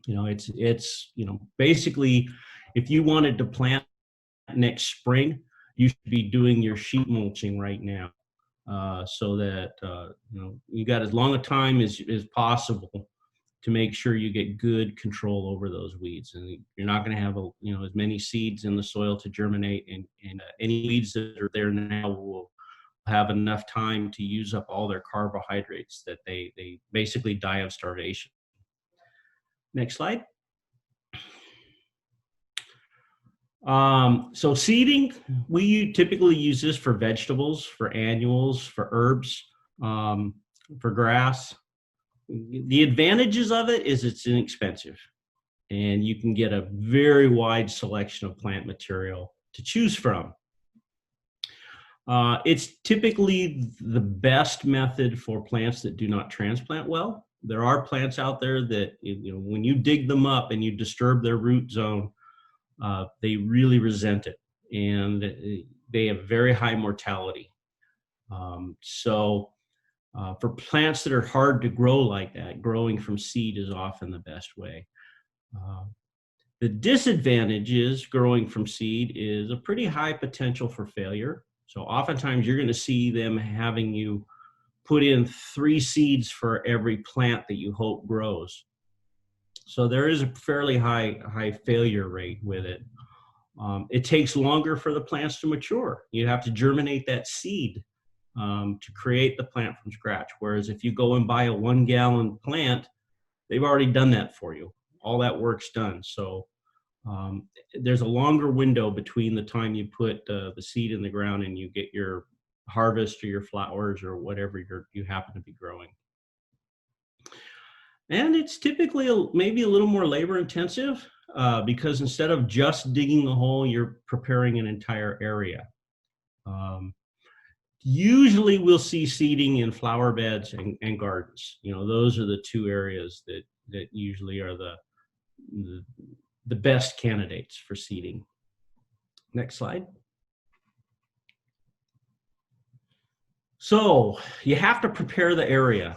It's basically, if you wanted to plant next spring, you should be doing your sheet mulching right now. So that you got as long a time as possible to make sure you get good control over those weeds, and you're not going to have as many seeds in the soil to germinate, and any weeds that are there now will have enough time to use up all their carbohydrates that they basically die of starvation. Next slide. So seeding, we typically use this for vegetables, for annuals, for herbs, for grass. The advantages of it is it's inexpensive, and you can get a very wide selection of plant material to choose from. It's typically the best method for plants that do not transplant well. There are plants out there that, when you dig them up and you disturb their root zone, they really resent it, and they have very high mortality. For plants that are hard to grow like that, growing from seed is often the best way. The disadvantage is growing from seed is a pretty high potential for failure. So oftentimes you're going to see them having you put in 3 seeds for every plant that you hope grows. So there is a fairly high failure rate with it. It takes longer for the plants to mature. You have to germinate that seed to create the plant from scratch. Whereas if you go and buy a 1 gallon plant, they've already done that for you. All that work's done. So there's a longer window between the time you put the seed in the ground and you get your harvest or your flowers or whatever you happen to be growing. And it's typically maybe a little more labor intensive because instead of just digging the hole, you're preparing an entire area. Usually we'll see seeding in flower beds and gardens. Those are the 2 areas that usually are the best candidates for seeding. Next slide. So you have to prepare the area.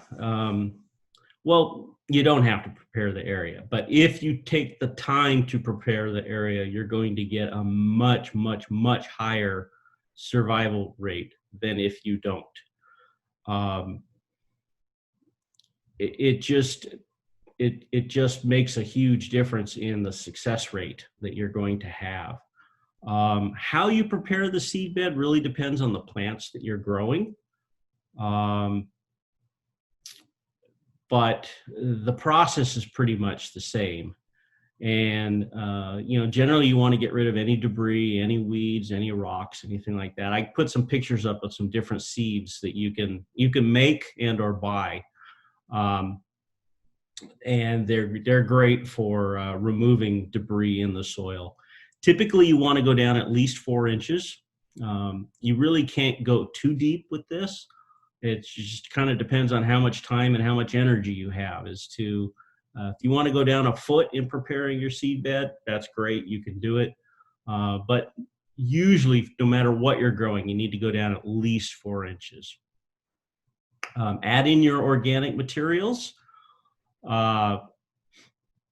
Well, you don't have to prepare the area, but if you take the time to prepare the area, you're going to get a much, much, much higher survival rate than if you don't. It just makes a huge difference in the success rate that you're going to have. How you prepare the seed bed really depends on the plants that you're growing. But the process is pretty much the same. And, generally you want to get rid of any debris, any weeds, any rocks, anything like that. I put some pictures up of some different seeds that you can make and or buy. And they're great for removing debris in the soil. Typically, you want to go down at least 4 inches. You really can't go too deep with this. It just kind of depends on how much time and how much energy you have as to, if you want to go down a foot in preparing your seed bed, that's great, you can do it. But usually, no matter what you're growing, you need to go down at least 4 inches. Add in your organic materials.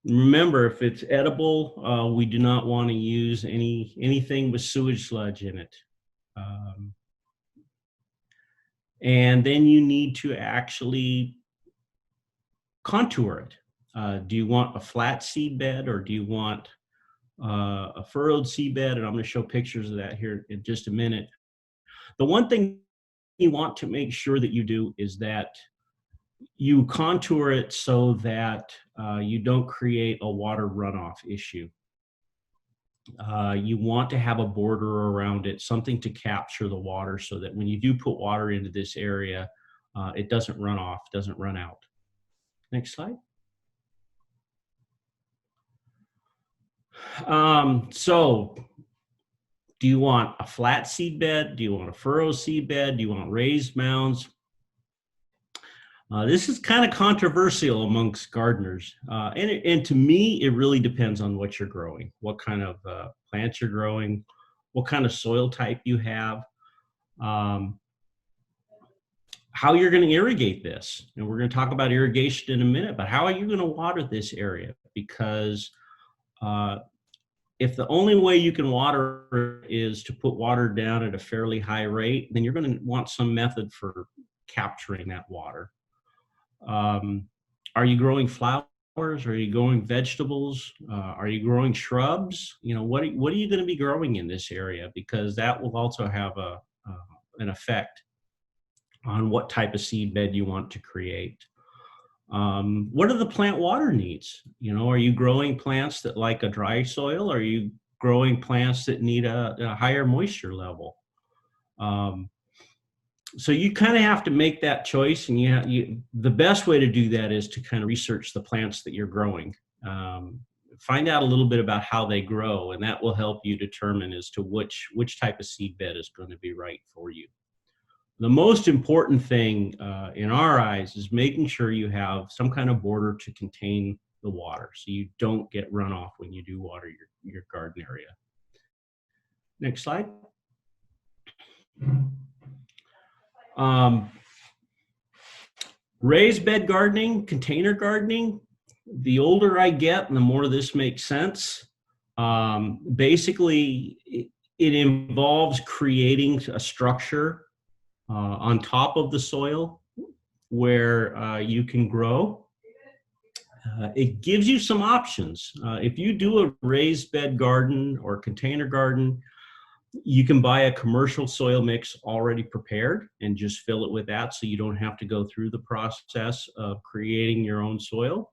Remember, if it's edible, we do not want to use anything with sewage sludge in it. And then you need to actually contour it. Do you want a flat seed bed, or do you want a furrowed seed bed? And I'm going to show pictures of that here in just a minute. The one thing you want to make sure that you do is that you contour it so that you don't create a water runoff issue. You want to have a border around it, something to capture the water so that when you do put water into this area, it doesn't run off, doesn't run out. Next slide. So do you want a flat seed bed? Do you want a furrow seed bed? Do you want raised mounds? This is kind of controversial amongst gardeners. And to me, it really depends on what you're growing, what kind of plants you're growing, what kind of soil type you have, how you're going to irrigate this. And we're going to talk about irrigation in a minute, but how are you going to water this area? Because if the only way you can water is to put water down at a fairly high rate, then you're going to want some method for capturing that water. Are you growing flowers? Are you growing vegetables? Are you growing shrubs? You know, what are you going to be growing in this area? Because that will also have an effect on what type of seed bed you want to create. What are the plant water needs? You know, are you growing plants that like a dry soil? Are you growing plants that need a higher moisture level? So you kind of have to make that choice, and the best way to do that is to kind of research the plants that you're growing. Find out a little bit about how they grow, and that will help you determine as to which type of seed bed is going to be right for you. The most important thing in our eyes is making sure you have some kind of border to contain the water so you don't get runoff when you do water your garden area. Next slide. Raised bed gardening, container gardening, the older I get, the more this makes sense. Basically, it involves creating a structure on top of the soil where you can grow. It gives you some options. If you do a raised bed garden or container garden, you can buy a commercial soil mix already prepared and just fill it with that, so you don't have to go through the process of creating your own soil.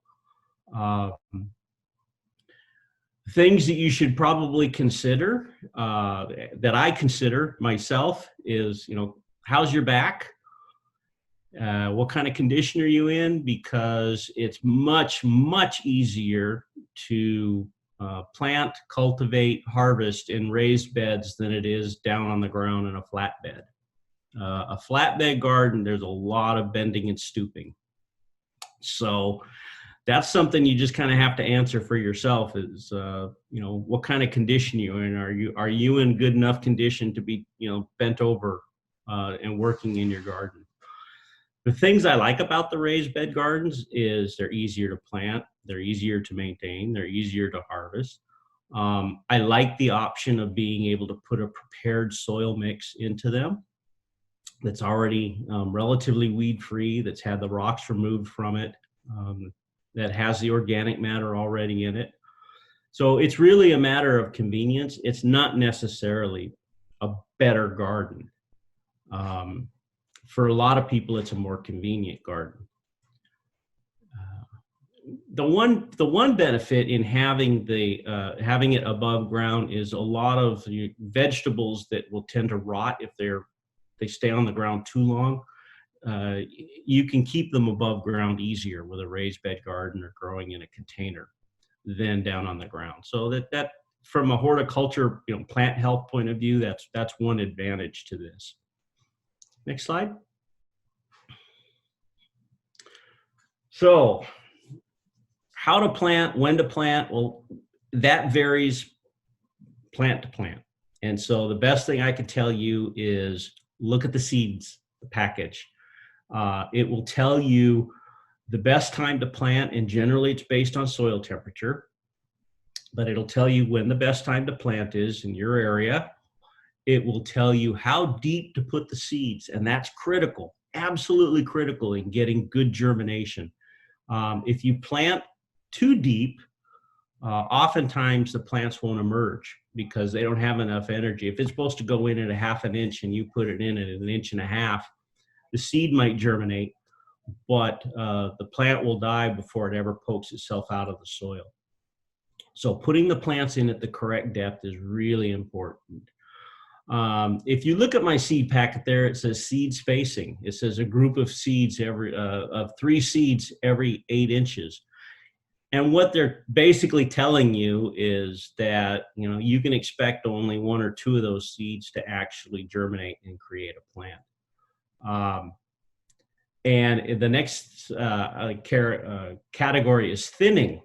Things that you should probably consider, that I consider myself, is, you know, how's your back? What kind of condition are you in? Because it's much, much easier to plant, cultivate, harvest in raised beds than it is down on the ground in a flatbed. A flatbed garden, there's a lot of bending and stooping. So that's something you just kind of have to answer for yourself is, you know, what kind of condition you're in. Are you in good enough condition to be, you know, bent over and working in your garden? The things I like about the raised bed gardens is they're easier to plant, they're easier to maintain, they're easier to harvest. I like the option of being able to put a prepared soil mix into them that's already relatively weed-free, that's had the rocks removed from it, that has the organic matter already in it. So it's really a matter of convenience. It's not necessarily a better garden. For a lot of people, it's a more convenient garden. The one benefit in having having it above ground is a lot of the vegetables that will tend to rot if they stay on the ground too long. You can keep them above ground easier with a raised bed garden or growing in a container than down on the ground. So that from a horticulture, plant health point of view, that's one advantage to this. Next slide. So how to plant, when to plant, well, that varies plant to plant. And so the best thing I could tell you is look at the seeds, the package. It will tell you the best time to plant, and generally it's based on soil temperature, but it'll tell you when the best time to plant is in your area. It will tell you how deep to put the seeds, and that's critical, absolutely critical in getting good germination. If you plant too deep, oftentimes the plants won't emerge because they don't have enough energy. If it's supposed to go in at 1/2 inch and you put it in at 1.5 inches, the seed might germinate, but the plant will die before it ever pokes itself out of the soil. So putting the plants in at the correct depth is really important. If you look at my seed packet there, it says seed spacing. It says a group of seeds of 3 seeds every 8 inches. And what they're basically telling you is that, you can expect only 1 or 2 of those seeds to actually germinate and create a plant. And the next category is thinning.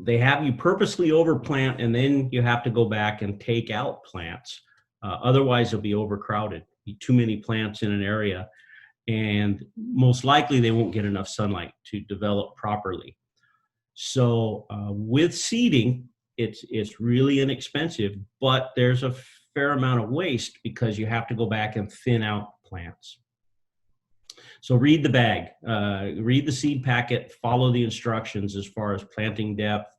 They have you purposely overplant, and then you have to go back and take out plants. Otherwise, it'll be overcrowded, be too many plants in an area, and most likely they won't get enough sunlight to develop properly. So with seeding, it's really inexpensive, but there's a fair amount of waste because you have to go back and thin out plants. So read the bag, read the seed packet, follow the instructions as far as planting depth,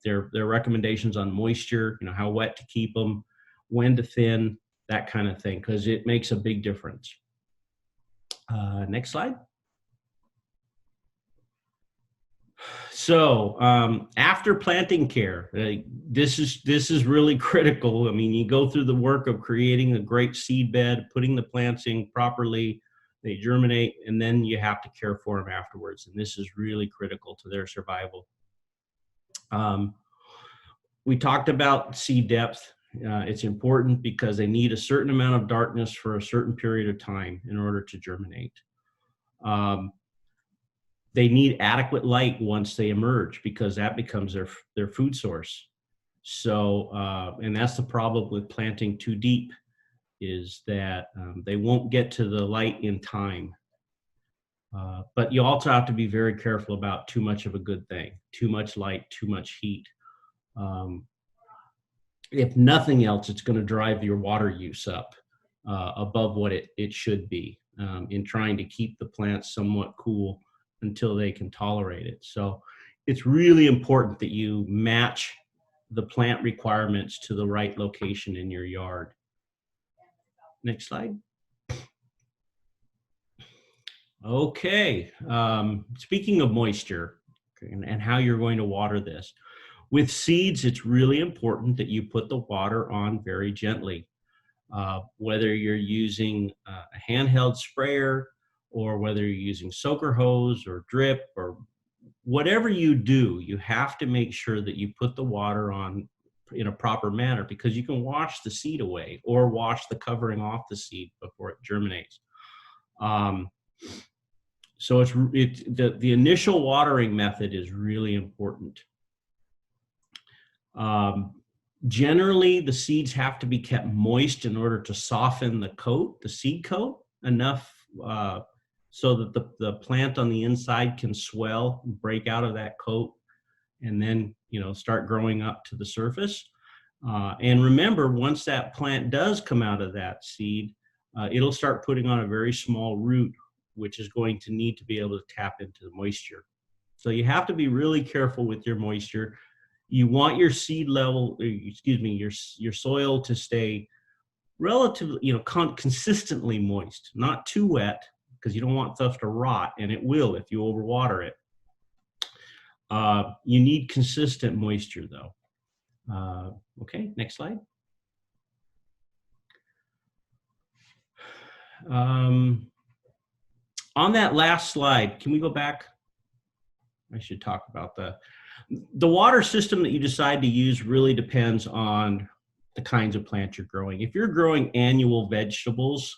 their recommendations on moisture, how wet to keep them, when to thin, that kind of thing, because it makes a big difference. Next slide. So after planting care, this is really critical. I mean, you go through the work of creating a great seed bed, putting the plants in properly, they germinate, and then you have to care for them afterwards. And this is really critical to their survival. We talked about seed depth. It's important because they need a certain amount of darkness for a certain period of time in order to germinate. They need adequate light once they emerge because that becomes their food source. So, and that's the problem with planting too deep, is that they won't get to the light in time. But you also have to be very careful about too much of a good thing, too much light, too much heat. If nothing else, it's going to drive your water use up above what it should be in trying to keep the plants somewhat cool until they can tolerate it. So it's really important that you match the plant requirements to the right location in your yard. Next slide. Okay, speaking of moisture and how you're going to water this, with seeds, it's really important that you put the water on very gently. Whether you're using a handheld sprayer or whether you're using soaker hose or drip or whatever you do, you have to make sure that you put the water on in a proper manner, because you can wash the seed away or wash the covering off the seed before it germinates. So the initial watering method is really important. Generally, the seeds have to be kept moist in order to soften the seed coat enough so that the plant on the inside can swell, break out of that coat, and then start growing up to the surface. And remember, once that plant does come out of that seed, it'll start putting on a very small root, which is going to need to be able to tap into the moisture. So you have to be really careful with your moisture. You want your seed level, your soil to stay relatively, consistently moist, not too wet, because you don't want stuff to rot, and it will if you overwater it. You need consistent moisture, though. Okay, next slide. On that last slide, can we go back? I should talk about the water system that you decide to use really depends on the kinds of plants you're growing. If you're growing annual vegetables,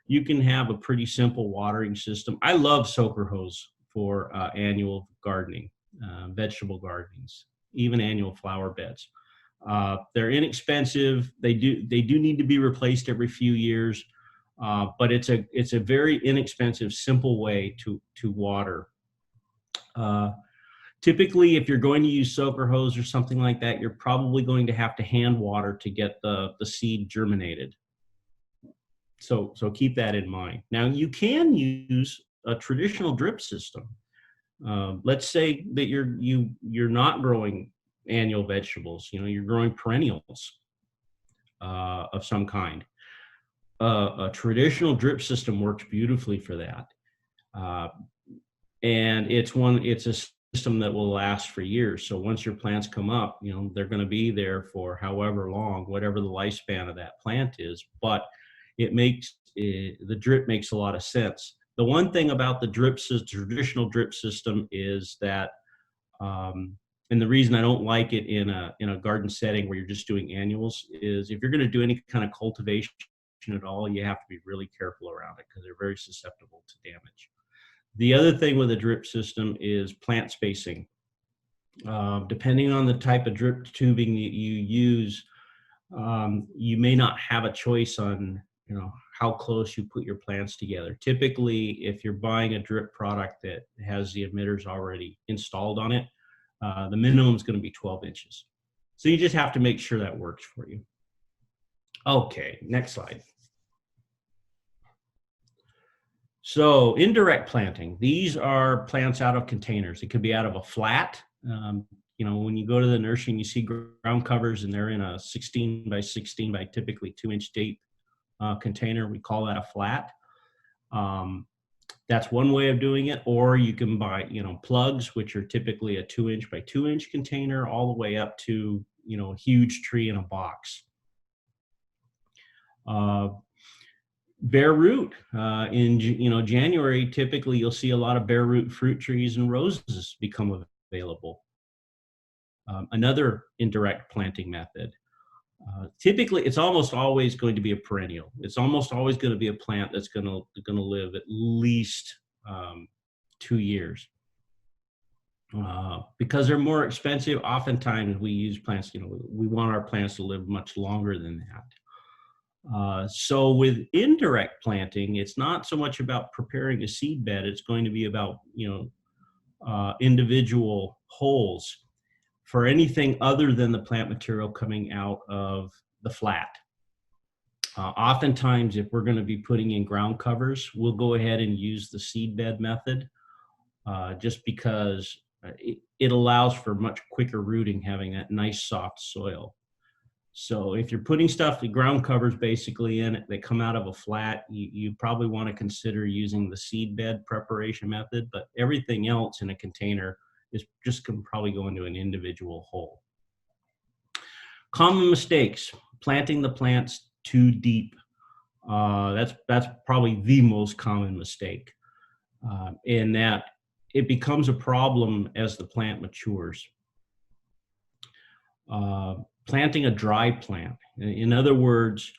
you can have a pretty simple watering system. I love soaker hose for annual gardening, vegetable gardenings, even annual flower beds. They're inexpensive. They do need to be replaced every few years, but it's a very inexpensive, simple way to water. Typically, if you're going to use soaker hose or something like that, you're probably going to have to hand water to get the seed germinated. So keep that in mind. Now, you can use a traditional drip system. Let's say that you're not growing annual vegetables. You're growing perennials of some kind. A traditional drip system works beautifully for that, and it's a system that will last for years. So once your plants come up, they're going to be there for however long, whatever the lifespan of that plant is. But the drip makes a lot of sense. The one thing about the traditional drip system is that, and the reason I don't like it in a garden setting where you're just doing annuals is if you're going to do any kind of cultivation at all, you have to be really careful around it because they're very susceptible to damage. The other thing with a drip system is plant spacing. Depending on the type of drip tubing that you use, you may not have a choice on how close you put your plants together. Typically, if you're buying a drip product that has the emitters already installed on it, the minimum is going to be 12 inches. So you just have to make sure that works for you. Okay, next slide. So indirect planting, these are plants out of containers. It could be out of a flat. When you go to the nursery and you see ground covers and they're in a 16 by 16 by typically 2-inch deep container, we call that a flat. That's one way of doing it. Or you can buy, plugs, which are typically a 2-inch by 2-inch container, all the way up to, a huge tree in a box. Bare root, in January, typically you'll see a lot of bare root fruit trees and roses become available. Another indirect planting method. Typically, it's almost always going to be a perennial. It's almost always going to be a plant that's going to live at least 2 years. Because they're more expensive, oftentimes we use plants, we want our plants to live much longer than that. So with indirect planting, it's not so much about preparing a seed bed. It's going to be about, individual holes for anything other than the plant material coming out of the flat. Oftentimes, if we're going to be putting in ground covers, we'll go ahead and use the seed bed method, just because it allows for much quicker rooting, having that nice soft soil. So if you're putting stuff, the ground covers basically in it, they come out of a flat, you probably want to consider using the seed bed preparation method, but everything else in a container is just going to probably go into an individual hole. Common mistakes: planting the plants too deep. That's probably the most common mistake, in that it becomes a problem as the plant matures. Planting a dry plant. In other words,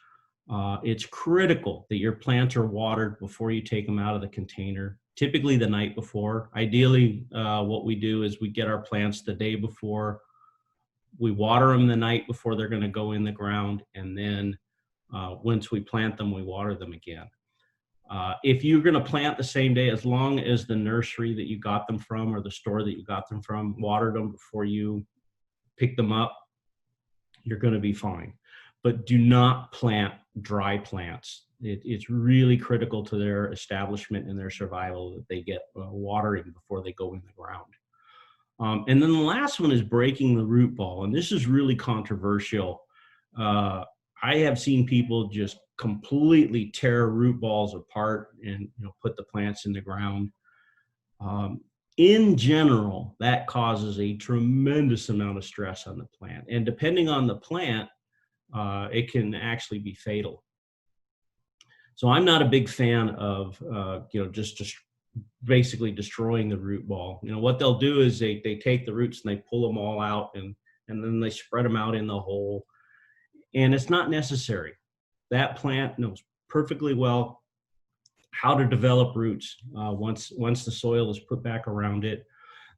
it's critical that your plants are watered before you take them out of the container, typically the night before. Ideally, what we do is we get our plants the day before, we water them the night before they're going to go in the ground, and then once we plant them, we water them again. If you're going to plant the same day, as long as the nursery that you got them from or the store that you got them from watered them before you pick them up, you're going to be fine. But do not plant dry plants. It's really critical to their establishment and their survival that they get watering before they go in the ground. And then the last one is breaking the root ball. And this is really controversial. I have seen people just completely tear root balls apart and put the plants in the ground. In general, that causes a tremendous amount of stress on the plant. And depending on the plant, it can actually be fatal. So I'm not a big fan of just basically destroying the root ball. You know, what they'll do is they take the roots and they pull them all out, and then they spread them out in the hole. And it's not necessary. That plant knows perfectly well how to develop roots once the soil is put back around it.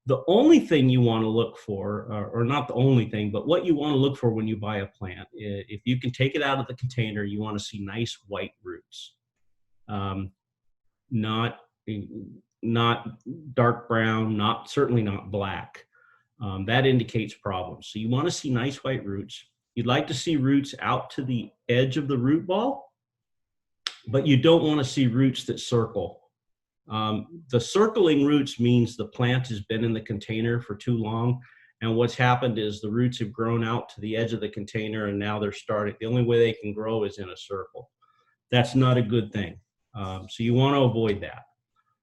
The only thing you want to look for, or not the only thing, but what you want to look for when you buy a plant, if you can take it out of the container, you want to see nice white roots, not dark brown, certainly not black. That indicates problems. So you want to see nice white roots. You'd like to see roots out to the edge of the root ball, but you don't want to see roots that circle. The circling roots means the plant has been in the container for too long, and what's happened is the roots have grown out to the edge of the container, and now they're starting. The only way they can grow is in a circle. That's not a good thing. So you want to avoid that.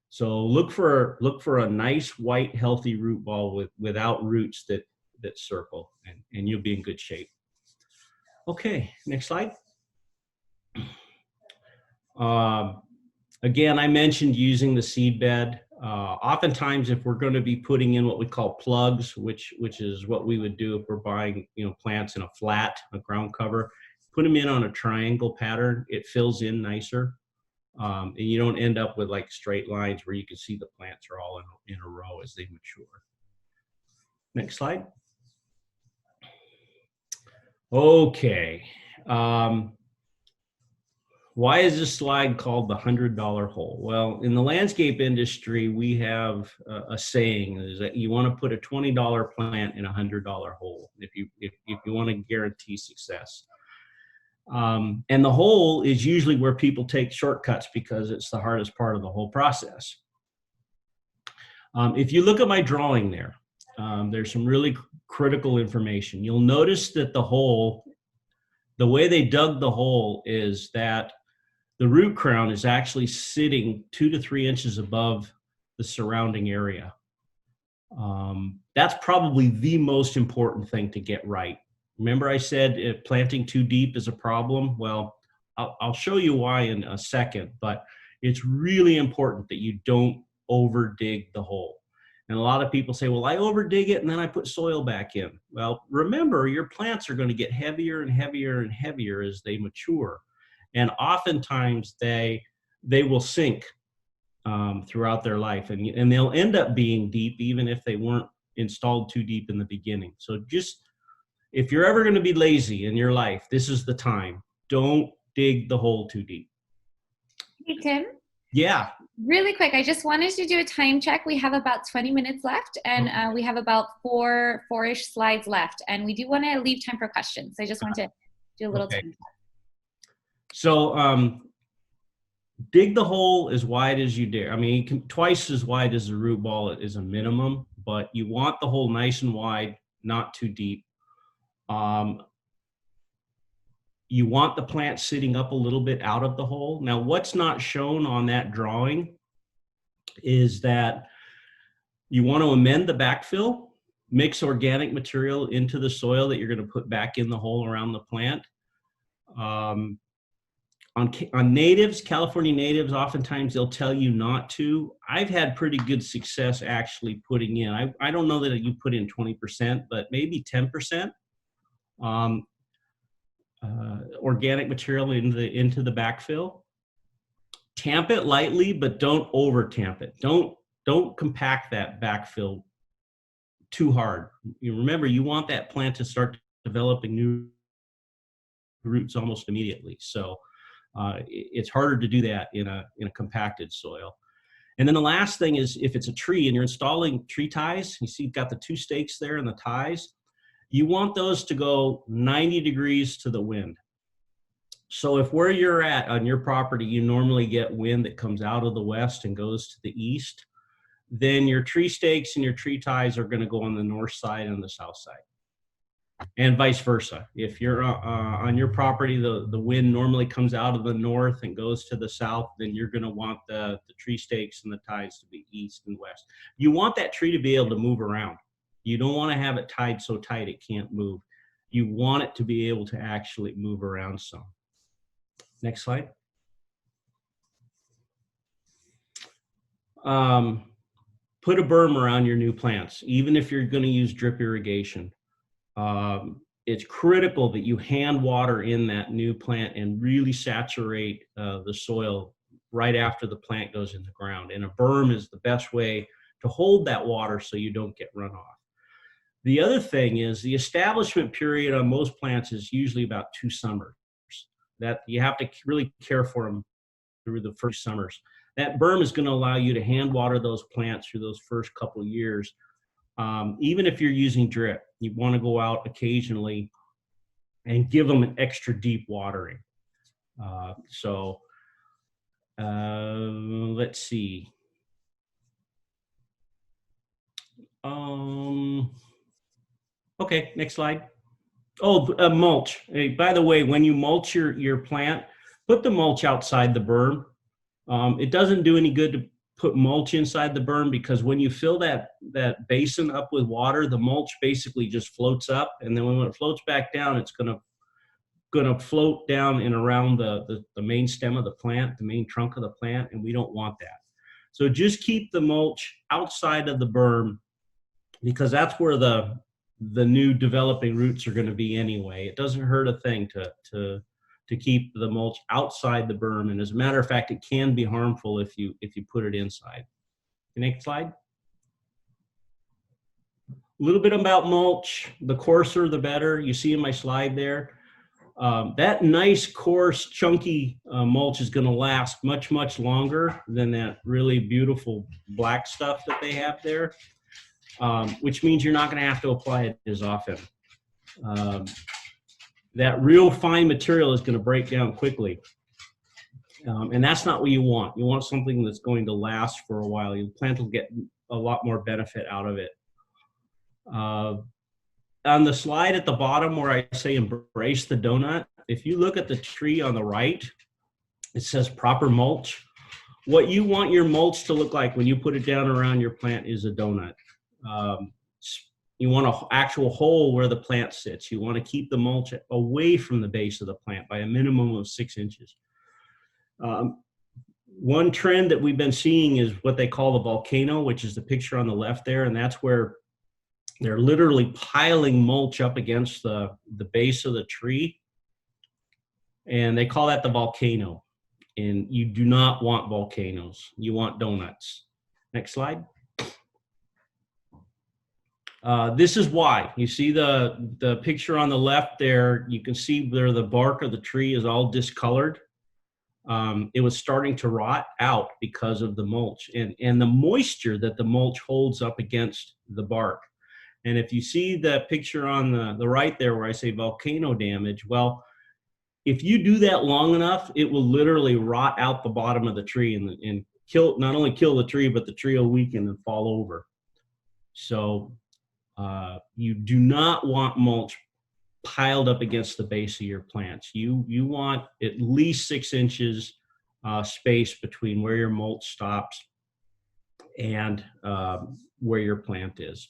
So look for a nice white healthy root ball without roots that circle, and you'll be in good shape. Okay, next slide. Again, I mentioned using the seed bed. Oftentimes, if we're going to be putting in what we call plugs, which is what we would do if we're buying plants in a ground cover, put them in on a triangle pattern. It fills in nicer, and you don't end up with like straight lines where you can see the plants are all in a row as they mature. Next slide. Okay. Why is this slide called the $100 hole? Well, in the landscape industry, we have a saying is that you want to put a $20 plant in a $100 hole if you want to guarantee success. And the hole is usually where people take shortcuts because it's the hardest part of the whole process. If you look at my drawing there, there's some really critical information. You'll notice that the way they dug the hole is that the root crown is actually sitting 2 to 3 inches above the surrounding area. That's probably the most important thing to get right. Remember I said if planting too deep is a problem? Well, I'll show you why in a second, but it's really important that you don't over dig the hole. And a lot of people say, well, I over dig it and then I put soil back in. Well, remember your plants are going to get heavier and heavier and heavier as they mature. And oftentimes they will sink throughout their life, and they'll end up being deep even if they weren't installed too deep in the beginning. So just, if you're ever going to be lazy in your life, this is the time. Don't dig the hole too deep. Hey, Tim. Yeah. Really quick, I just wanted to do a time check. We have about 20 minutes left, and we have about four-ish slides left, and we do want to leave time for questions. So I just want to do a little time check. So dig the hole as wide as you dare. I mean, twice as wide as the root ball is a minimum, but you want the hole nice and wide, not too deep. You want the plant sitting up a little bit out of the hole. Now, what's not shown on that drawing is that you want to amend the backfill, mix organic material into the soil that you're going to put back in the hole around the plant. On natives, California natives, oftentimes they'll tell you not to. I've had pretty good success actually putting in. I don't know that you put in 20%, but maybe 10%. Organic material into the backfill. Tamp it lightly, but don't over tamp it. Don't compact that backfill too hard. You remember, you want that plant to start developing new roots almost immediately. So it's harder to do that in a compacted soil. And then the last thing is, if it's a tree and you're installing tree ties, you see you've got the 2 stakes there and the ties. You want those to go 90 degrees to the wind. So if where you're at on your property, you normally get wind that comes out of the west and goes to the east, then your tree stakes and your tree ties are going to go on the north side and the south side. And vice versa. If you're on your property, the wind normally comes out of the north and goes to the south, then you're going to want the tree stakes and the ties to be east and west. You want that tree to be able to move around. You don't want to have it tied so tight it can't move. You want it to be able to actually move around some. Next slide. put a berm around your new plants, even if you're going to use drip irrigation. It's critical that you hand water in that new plant and really saturate the soil right after the plant goes in the ground. And a berm is the best way to hold that water so you don't get runoff. The other thing is the establishment period on most plants is usually about 2 summers. That you have to really care for them through the first summers. That berm is going to allow you to hand water those plants through those first couple of years. Even if you're using drip, you want to go out occasionally and give them an extra deep watering. Let's see. Okay, next slide. Oh, mulch. Hey, by the way, when you mulch your plant, put the mulch outside the berm. It doesn't do any good to put mulch inside the berm, because when you fill that basin up with water, the mulch basically just floats up, and then when it floats back down, it's gonna float down and around the main stem of the plant, the main trunk of the plant, and we don't want that. So just keep the mulch outside of the berm, because that's where the new developing roots are going to be anyway. It doesn't hurt a thing to keep the mulch outside the berm, and as a matter of fact, it can be harmful if you put it inside. Next slide. A little bit about mulch. The coarser, the better. You see in my slide there. That nice, coarse, chunky mulch is going to last much, much longer than that really beautiful black stuff that they have there, which means you're not going to have to apply it as often. That real fine material is going to break down quickly. And that's not what you want. You want something that's going to last for a while. Your plant will get a lot more benefit out of it. On the slide at the bottom where I say embrace the donut, if you look at the tree on the right, it says proper mulch. What you want your mulch to look like when you put it down around your plant is a donut. You want an actual hole where the plant sits. You want to keep the mulch away from the base of the plant by a minimum of 6 inches. One trend that we've been seeing is what they call the volcano, which is the picture on the left there, and that's where they're literally piling mulch up against the base of the tree, and they call that the volcano. And you do not want volcanoes. You want donuts. Next slide. This is why. You see the picture on the left there, you can see where the bark of the tree is all discolored. It was starting to rot out because of the mulch and the moisture that the mulch holds up against the bark. And if you see the picture on the right there where I say volcano damage, well, if you do that long enough, it will literally rot out the bottom of the tree and kill, not only kill the tree, but the tree will weaken and fall over. So you do not want mulch piled up against the base of your plants. You want at least 6 inches space between where your mulch stops and where your plant is.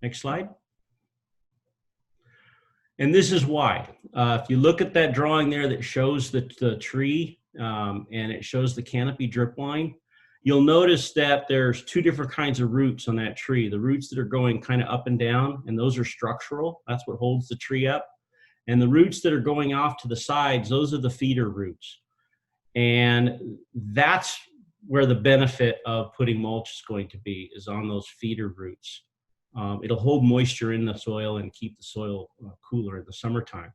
Next slide. And this is why. If you look at that drawing there that shows the tree and it shows the canopy drip line, you'll notice that there's 2 different kinds of roots on that tree. The roots that are going kind of up and down, and those are structural. That's what holds the tree up. And the roots that are going off to the sides, those are the feeder roots. And that's where the benefit of putting mulch is going to be, is on those feeder roots. It'll hold moisture in the soil and keep the soil cooler in the summertime.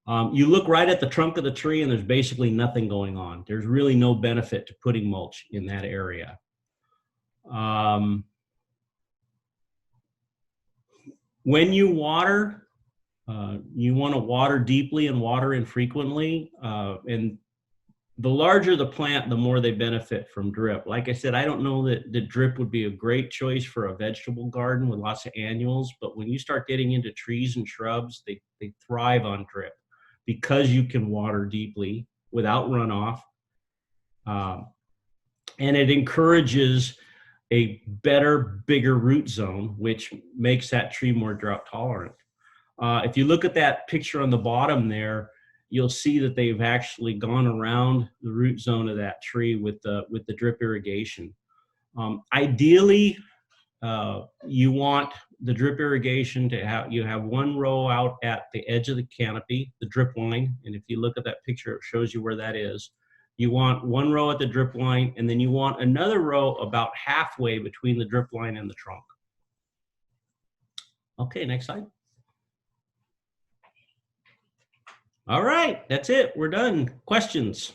You look right at the trunk of the tree and there's basically nothing going on. There's really no benefit to putting mulch in that area. When you water, you want to water deeply and water infrequently. And the larger the plant, the more they benefit from drip. Like I said, I don't know that the drip would be a great choice for a vegetable garden with lots of annuals, but when you start getting into trees and shrubs, they thrive on drip because you can water deeply without runoff. And it encourages a better, bigger root zone, which makes that tree more drought tolerant. If you look at that picture on the bottom there, you'll see that they've actually gone around the root zone of that tree with the drip irrigation. Ideally, you want the drip irrigation to have one row out at the edge of the canopy, the drip line, and if you look at that picture, it shows you where that is. You want one row at the drip line, and then you want another row about halfway between the drip line and the trunk. Okay, next slide. All right, that's it. We're done. Questions?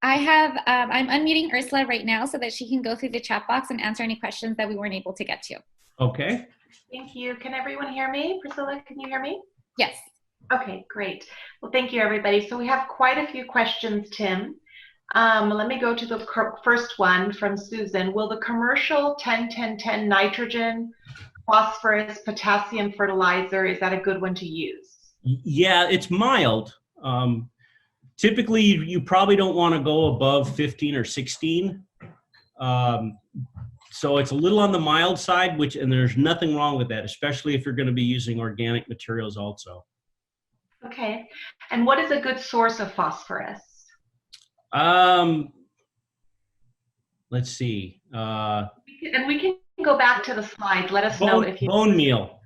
I'm unmuting Ursula right now so that she can go through the chat box and answer any questions that we weren't able to get to. Okay. Thank you. Can everyone hear me? Priscilla, can you hear me? Yes. Okay, great. Well, thank you, everybody. So we have quite a few questions, Tim. Let me go to the first one from Susan. Will the commercial 10-10-10 nitrogen, phosphorus, potassium fertilizer, is that a good one to use? Yeah, it's mild. Typically, you probably don't want to go above 15 or 16. So it's a little on the mild side, and there's nothing wrong with that, especially if you're going to be using organic materials also. Okay. And what is a good source of phosphorus? Let's see. And we can go back to the slide. Let us know if you... Bone meal.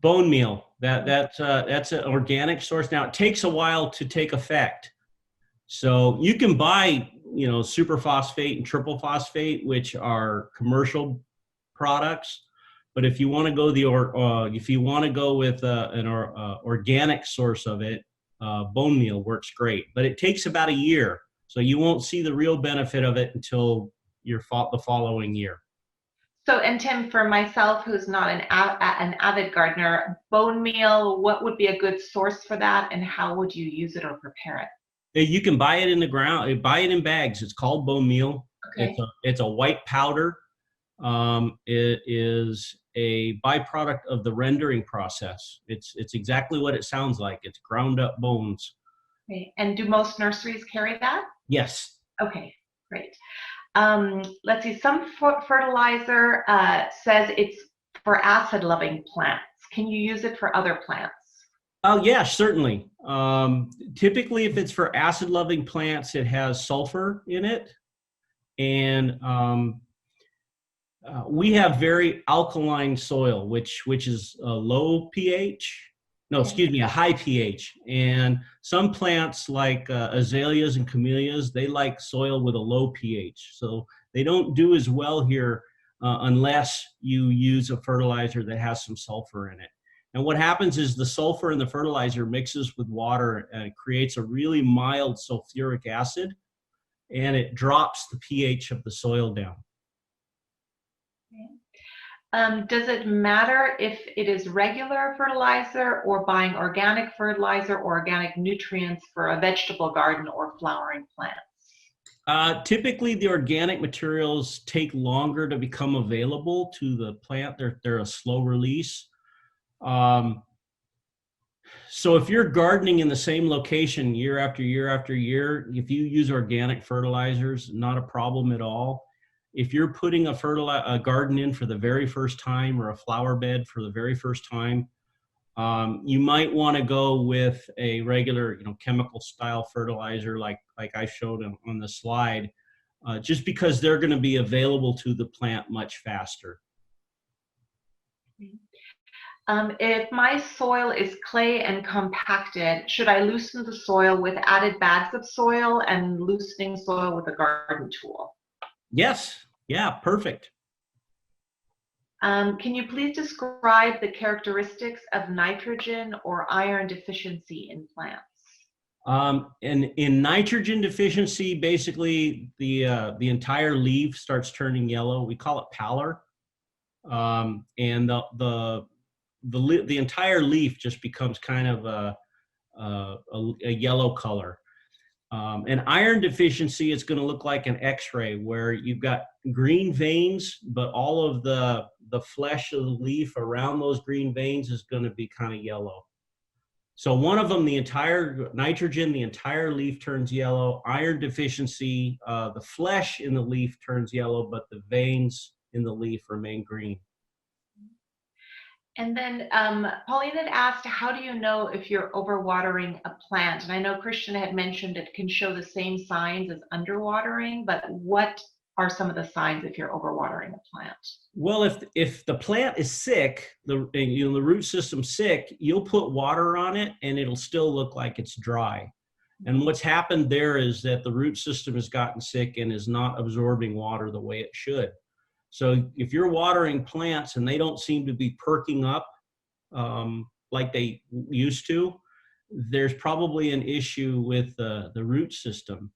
Bone meal. That's an organic source. Now it takes a while to take effect, so you can buy superphosphate and triple phosphate, which are commercial products. But if you want to go with an organic source of it, bone meal works great. But it takes about a year, so you won't see the real benefit of it until the following year. So, and Tim, for myself, who's not an avid gardener, bone meal, what would be a good source for that, and how would you use it or prepare it? You can buy it in the ground. Buy it in bags. It's called bone meal. Okay. It's a white powder. It is a byproduct of the rendering process. It's exactly what it sounds like. It's ground up bones. Okay. And do most nurseries carry that? Yes. Okay, great. Let's see, some fertilizer says it's for acid-loving plants. Can you use it for other plants? Oh, yeah, certainly. Typically, if it's for acid-loving plants, it has sulfur in it. And we have very alkaline soil, which is a low pH. No, excuse me, a high pH. And some plants like azaleas and camellias, they like soil with a low pH. So they don't do as well here unless you use a fertilizer that has some sulfur in it. And what happens is the sulfur in the fertilizer mixes with water and it creates a really mild sulfuric acid, and it drops the pH of the soil down. Does it matter if it is regular fertilizer or buying organic fertilizer or organic nutrients for a vegetable garden or flowering plants? Typically, the organic materials take longer to become available to the plant. They're a slow release. So if you're gardening in the same location year after year after year, if you use organic fertilizers, not a problem at all. If you're putting a garden in for the very first time or a flower bed for the very first time, you might want to go with a regular, chemical style fertilizer like I showed on the slide, just because they're going to be available to the plant much faster. If my soil is clay and compacted, should I loosen the soil with added bags of soil and loosening soil with a garden tool? Yes. Yeah, perfect. Can you please describe the characteristics of nitrogen or iron deficiency in plants? In nitrogen deficiency, basically the entire leaf starts turning yellow. We call it pallor, and the entire leaf just becomes kind of a yellow color. And iron deficiency is going to look like an X-ray where you've got green veins, but all of the flesh of the leaf around those green veins is going to be kind of yellow. So one of them, the entire nitrogen, the entire leaf turns yellow. Iron deficiency, the flesh in the leaf turns yellow, but the veins in the leaf remain green. And then Pauline had asked, how do you know if you're overwatering a plant? And I know Christian had mentioned it can show the same signs as underwatering, but what are some of the signs if you're overwatering a plant? Well, if the plant is sick, the root system's sick, you'll put water on it and it'll still look like it's dry. And what's happened there is that the root system has gotten sick and is not absorbing water the way it should. So if you're watering plants and they don't seem to be perking up like they used to, there's probably an issue with the root system.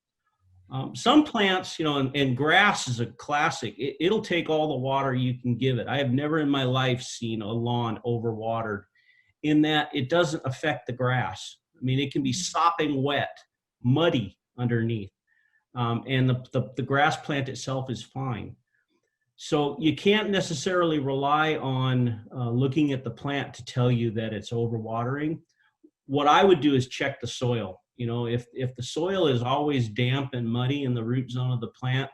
Some plants, and grass is a classic. It'll take all the water you can give it. I have never in my life seen a lawn overwatered in that it doesn't affect the grass. I mean, it can be sopping wet, muddy underneath, and the grass plant itself is fine. So you can't necessarily rely on looking at the plant to tell you that it's overwatering. What I would do is check the soil. If the soil is always damp and muddy in the root zone of the plant,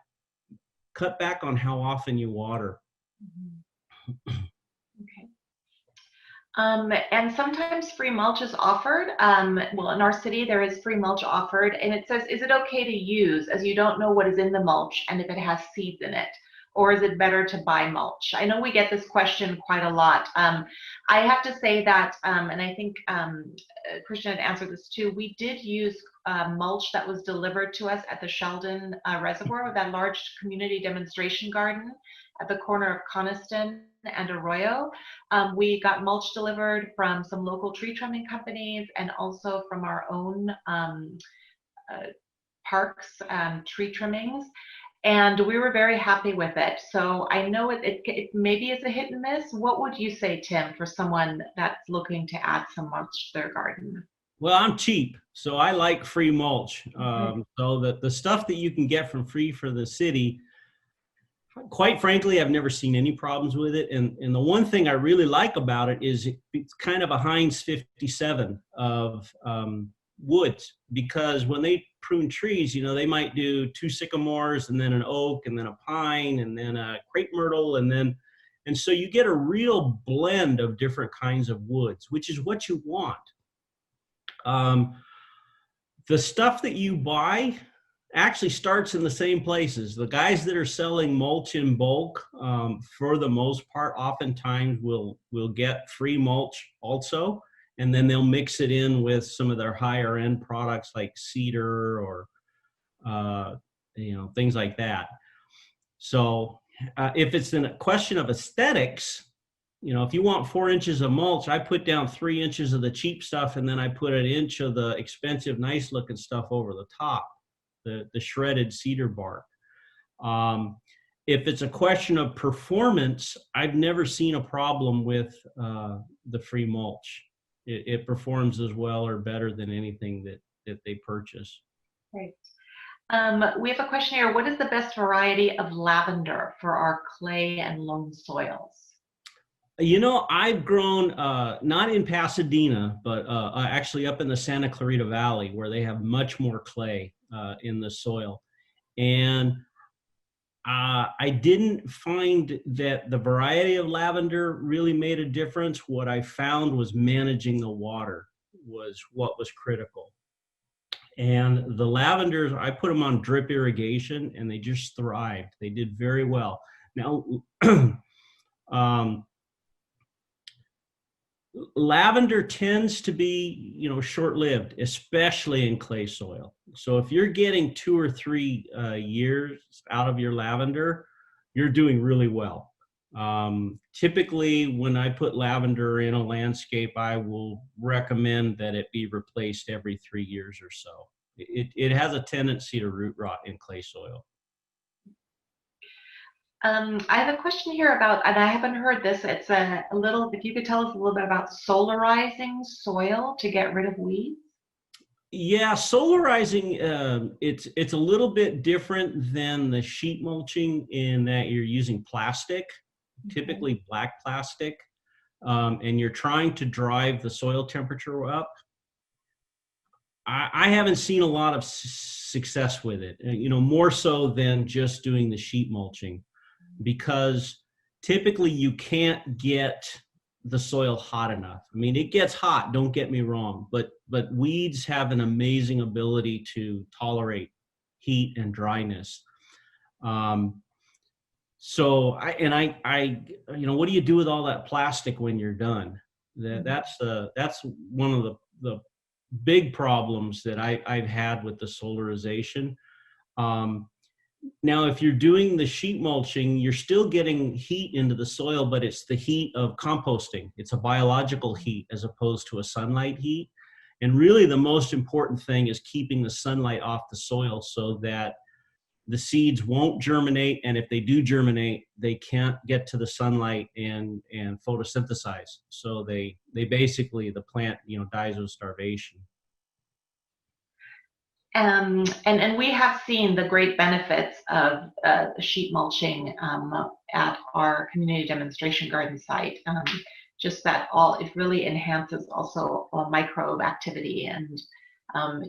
cut back on how often you water. Okay. And sometimes free mulch is offered. Well, in our city, there is free mulch offered, and it says, is it okay to use as you don't know what is in the mulch and if it has seeds in it? Or is it better to buy mulch? I know we get this question quite a lot. I have to say that, and I think Christian had answered this too, we did use mulch that was delivered to us at the Sheldon Reservoir with that large community demonstration garden at the corner of Coniston and Arroyo. We got mulch delivered from some local tree trimming companies and also from our own parks tree trimmings. And we were very happy with it. So I know it maybe is a hit and miss. What would you say, Tim, for someone that's looking to add some mulch to their garden? Well, I'm cheap, so I like free mulch. So that the stuff that you can get from free for the city, quite frankly, I've never seen any problems with it. And the one thing I really like about it is it's kind of a Heinz 57 of woods, because when they prune trees, they might do 2 sycamores and then an oak and then a pine and then a crepe myrtle and so you get a real blend of different kinds of woods, which is what you want. The stuff that you buy actually starts in the same places. The guys that are selling mulch in bulk, for the most part, oftentimes will get free mulch also. And then they'll mix it in with some of their higher end products like cedar or, things like that. So if it's a question of aesthetics, if you want 4 inches of mulch, I put down 3 inches of the cheap stuff and then I put an inch of the expensive, nice looking stuff over the top, the shredded cedar bark. If it's a question of performance, I've never seen a problem with the free mulch. It performs as well or better than anything that they purchase. Great. We have a question here. What is the best variety of lavender for our clay and loam soils? I've grown, not in Pasadena, but actually up in the Santa Clarita Valley, where they have much more clay in the soil. And I didn't find that the variety of lavender really made a difference. What I found was managing the water was what was critical. And the lavenders, I put them on drip irrigation and they just thrived. They did very well. Now, lavender tends to be, short-lived, especially in clay soil. So if you're getting 2 or 3 years out of your lavender, you're doing really well. Typically, when I put lavender in a landscape, I will recommend that it be replaced every 3 years or so. It has a tendency to root rot in clay soil. I have a question here about, and I haven't heard this, it's a little, if you could tell us a little bit about solarizing soil to get rid of weeds. Yeah, solarizing, it's a little bit different than the sheet mulching in that you're using plastic, typically black plastic, and you're trying to drive the soil temperature up. I haven't seen a lot of success with it, more so than just doing the sheet mulching, because typically you can't get the soil hot enough. I mean, it gets hot, don't get me wrong, but weeds have an amazing ability to tolerate heat and dryness. So you know, what do you do with all that plastic when you're done? That's one of the big problems that I've had with the solarization. Now, if you're doing the sheet mulching, you're still getting heat into the soil, but it's the heat of composting. It's a biological heat as opposed to a sunlight heat. And really the most important thing is keeping the sunlight off the soil so that the seeds won't germinate. And if they do germinate, they can't get to the sunlight and photosynthesize. So they basically, the plant, you know, dies of starvation. And we have seen the great benefits of sheet mulching at our community demonstration garden site. Just that it really enhances also microbe activity, and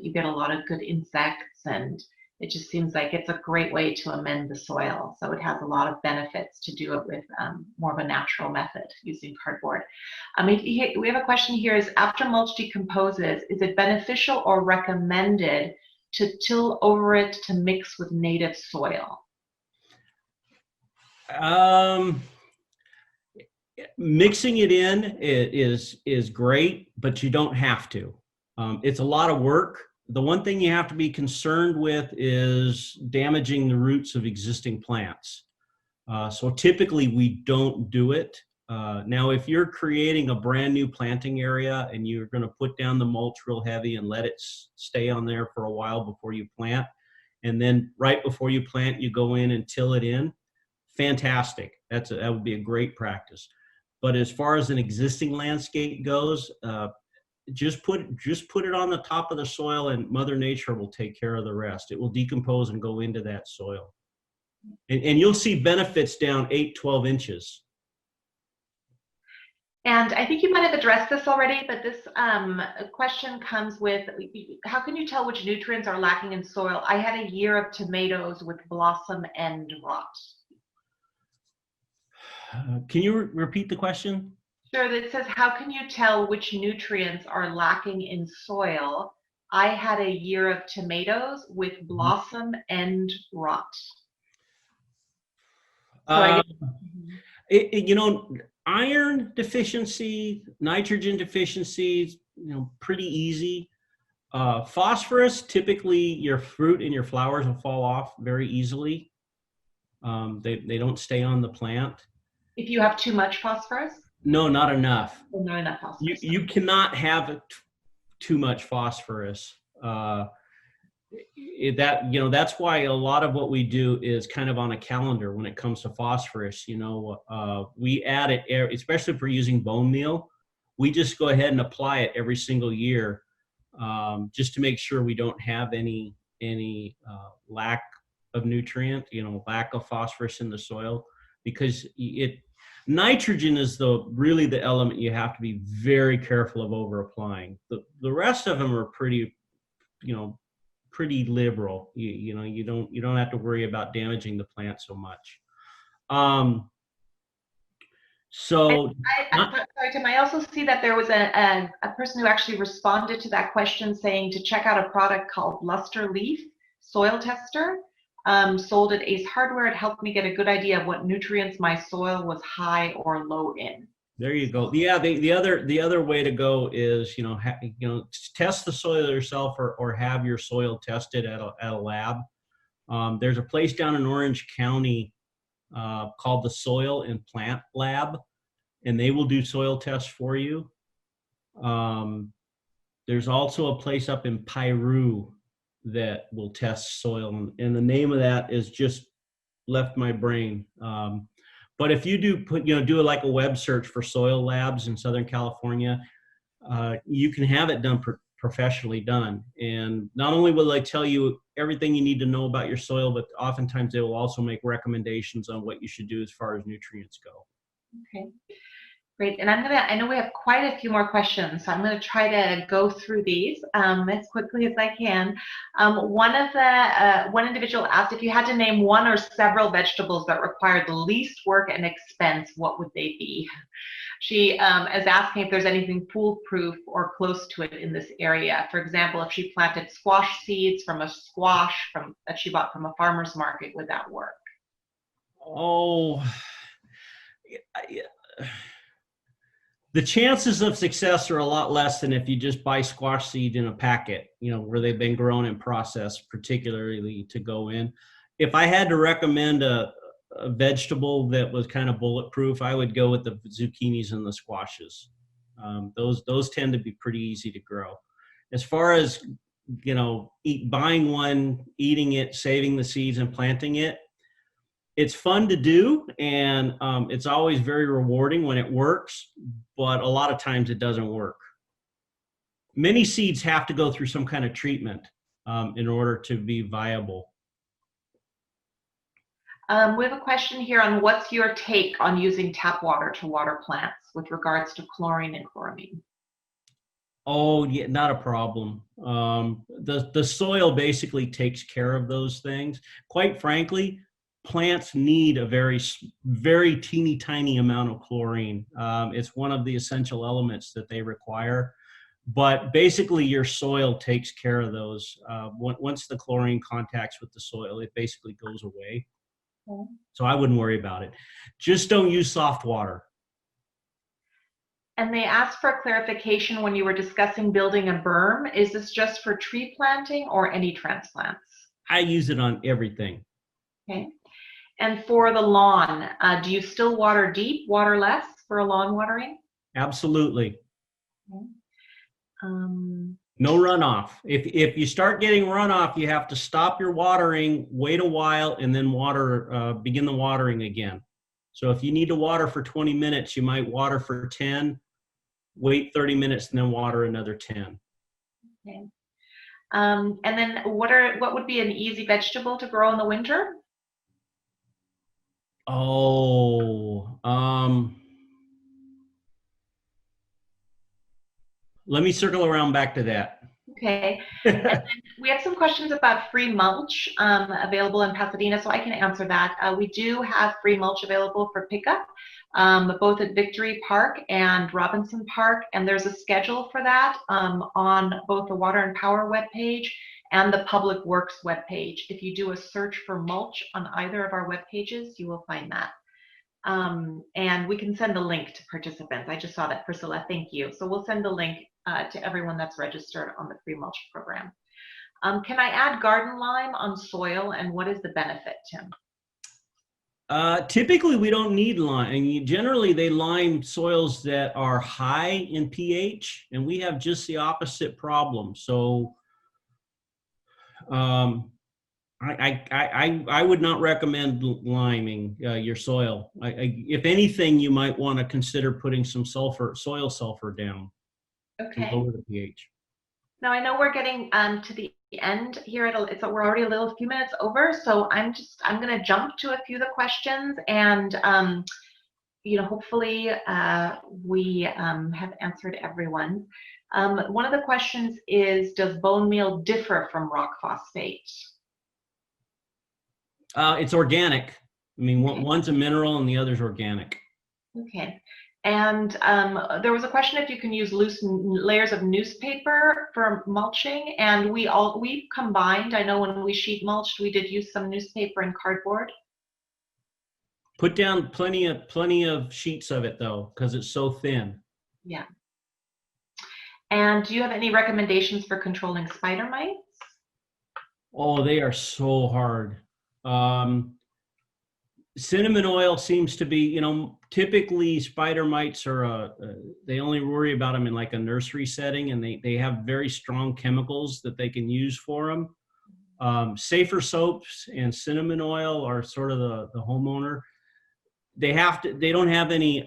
you get a lot of good insects, and it just seems like it's a great way to amend the soil. So it has a lot of benefits to do it with more of a natural method using cardboard. We have a question here: is after mulch decomposes, is it beneficial or recommended to till over it to mix with native soil? Mixing it in is great, but you don't have to. It's a lot of work. The one thing you have to be concerned with is damaging the roots of existing plants. So typically we don't do it. Now, if you're creating a brand new planting area and you're going to put down the mulch real heavy and let it stay on there for a while before you plant, and then right before you plant, you go in and till it in, fantastic. That would be a great practice. But as far as an existing landscape goes, just put it on the top of the soil, and Mother Nature will take care of the rest. It will decompose and go into that soil. And you'll see benefits down 8, 12 inches. And I think you might have addressed this already, but this question comes with, how can you tell which nutrients are lacking in soil? I had a year of tomatoes with blossom end rot. Can you repeat the question? Sure. That says, how can you tell which nutrients are lacking in soil? I had a year of tomatoes with blossom end rot. So you know, iron deficiency, nitrogen deficiencies, you know, pretty easy. Phosphorus, typically your fruit and your flowers will fall off very easily. They don't stay on the plant. If you have too much phosphorus? No, not enough. Oh, not enough phosphorus. You cannot have too much phosphorus. That's why a lot of what we do is kind of on a calendar when it comes to phosphorus. You know, we add it, especially if we're using bone meal. We just go ahead and apply it every single year, just to make sure we don't have any lack of nutrient, you know, lack of phosphorus in the soil, because nitrogen is really the element you have to be very careful of over applying. The rest of them are pretty, you know, pretty liberal. You know, you don't have to worry about damaging the plant so much. Sorry, Tim, I also see that there was a person who actually responded to that question saying to check out a product called Luster Leaf Soil Tester, sold at Ace Hardware. It helped me get a good idea of what nutrients my soil was high or low in. There you go. Yeah, the other way to go is, you know, test the soil yourself, or have your soil tested at a lab. There's a place down in Orange County called the Soil and Plant Lab, and they will do soil tests for you. There's also a place up in Peru that will test soil, and the name of that is just left my brain. But if you do like a web search for soil labs in Southern California, you can have it done professionally done. And not only will they tell you everything you need to know about your soil, but oftentimes they will also make recommendations on what you should do as far as nutrients go. Okay. Great, and I know we have quite a few more questions, so I'm gonna try to go through these as quickly as I can. One individual asked if you had to name one or several vegetables that require the least work and expense, what would they be? She is asking if there's anything foolproof or close to it in this area. For example, if she planted squash seeds from a squash that she bought from a farmer's market, would that work? Oh, the chances of success are a lot less than if you just buy squash seed in a packet, where they've been grown and processed particularly to go in. If I had to recommend a vegetable that was kind of bulletproof, I would go with the zucchinis and the squashes. Those tend to be pretty easy to grow. As far as, buying one, eating it, saving the seeds and planting it, it's fun to do, and it's always very rewarding when it works, but a lot of times it doesn't work. Many seeds have to go through some kind of treatment in order to be viable. We have a question here on what's your take on using tap water to water plants with regards to chlorine and chloramine? Oh, yeah, not a problem. The soil basically takes care of those things. Quite frankly, plants need a very, very teeny tiny amount of chlorine. It's one of the essential elements that they require. But basically, your soil takes care of those. Once the chlorine contacts with the soil, it basically goes away. Okay. So I wouldn't worry about it. Just don't use soft water. And they asked for clarification when you were discussing building a berm. Is this just for tree planting or any transplants? I use it on everything. Okay. And for the lawn, do you still water deep, water less for a lawn watering? Absolutely. Okay. No runoff. If you start getting runoff, you have to stop your watering, wait a while, and then begin the watering again. So if you need to water for 20 minutes, you might water for 10, wait 30 minutes, and then water another 10. Okay. And then what would be an easy vegetable to grow in the winter? Oh, let me circle around back to that. Okay. And then we have some questions about free mulch available in Pasadena, so I can answer that. We do have free mulch available for pickup, both at Victory Park and Robinson Park, and there's a schedule for that on both the Water and Power webpage and the Public Works webpage. If you do a search for mulch on either of our web pages, you will find that. And we can send a link to participants. I just saw that, Priscilla, thank you. So we'll send the link to everyone that's registered on the free mulch program. Can I add garden lime on soil, and what is the benefit, Tim? Typically, we don't need lime. And generally, they lime soils that are high in pH, and we have just the opposite problem. So I would not recommend liming your soil. If anything, you might want to consider putting some soil sulfur down. Okay. To lower the pH. Now I know we're getting to the end here. We're already a few minutes over, so I'm going to jump to a few of the questions, and hopefully we have answered everyone. One of the questions is, does bone meal differ from rock phosphate? It's organic. I mean, one's a mineral and the other's organic. Okay. And there was a question if you can use loose layers of newspaper for mulching, and we combined. I know when we sheet mulched, we did use some newspaper and cardboard. Put down plenty of sheets of it though, because it's so thin. Yeah. And do you have any recommendations for controlling spider mites? Oh, they are so hard. Cinnamon oil seems to be, typically spider mites are, they only worry about them in like a nursery setting, and they have very strong chemicals that they can use for them. Safer soaps and cinnamon oil are sort of the homeowner. They don't have any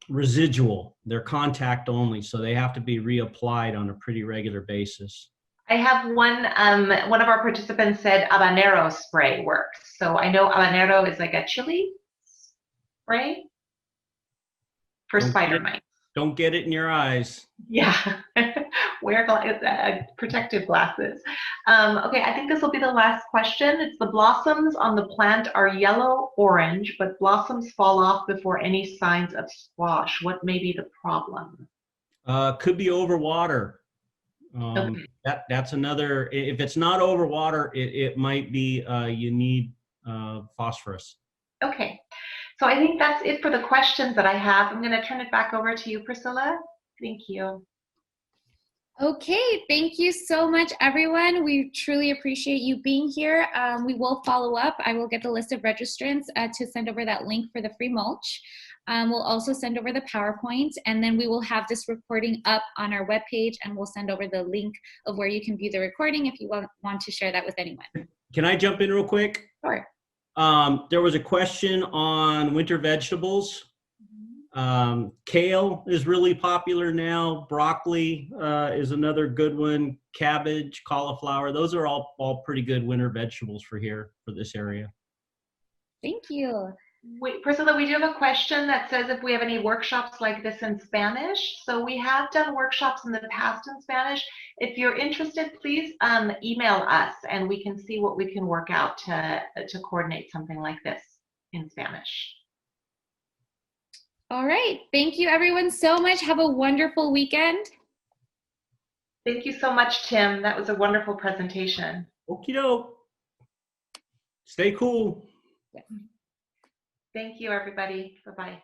residual. They're contact only, so they have to be reapplied on a pretty regular basis. I have one of our participants said habanero spray works. So I know habanero is like a chili spray. for spider mites. Don't get it in your eyes. Yeah, wear protective glasses. Okay, I think this will be the last question. It's the blossoms on the plant are yellow-orange, but blossoms fall off before any signs of squash. What may be the problem? Could be overwater. Okay. That's another, if it's not overwater, it might be you need phosphorus. Okay, so I think that's it for the questions that I have. I'm going to turn it back over to you, Priscilla. Thank you. Okay, thank you so much, everyone. We truly appreciate you being here. We will follow up. I will get the list of registrants to send over that link for the free mulch. We'll also send over the PowerPoint, and then we will have this recording up on our webpage, and we'll send over the link of where you can view the recording if you want to share that with anyone. Can I jump in real quick? Sure. There was a question on winter vegetables. Kale is really popular now. Broccoli is another good one. Cabbage, cauliflower. Those are all pretty good winter vegetables for this area. Thank you. Priscilla, we do have a question that says if we have any workshops like this in Spanish. So we have done workshops in the past in Spanish. If you're interested, please email us and we can see what we can work out to coordinate something like this in Spanish. All right. Thank you, everyone, so much. Have a wonderful weekend. Thank you so much, Tim. That was a wonderful presentation. Okie doke. Stay cool. Thank you, everybody. Bye-bye.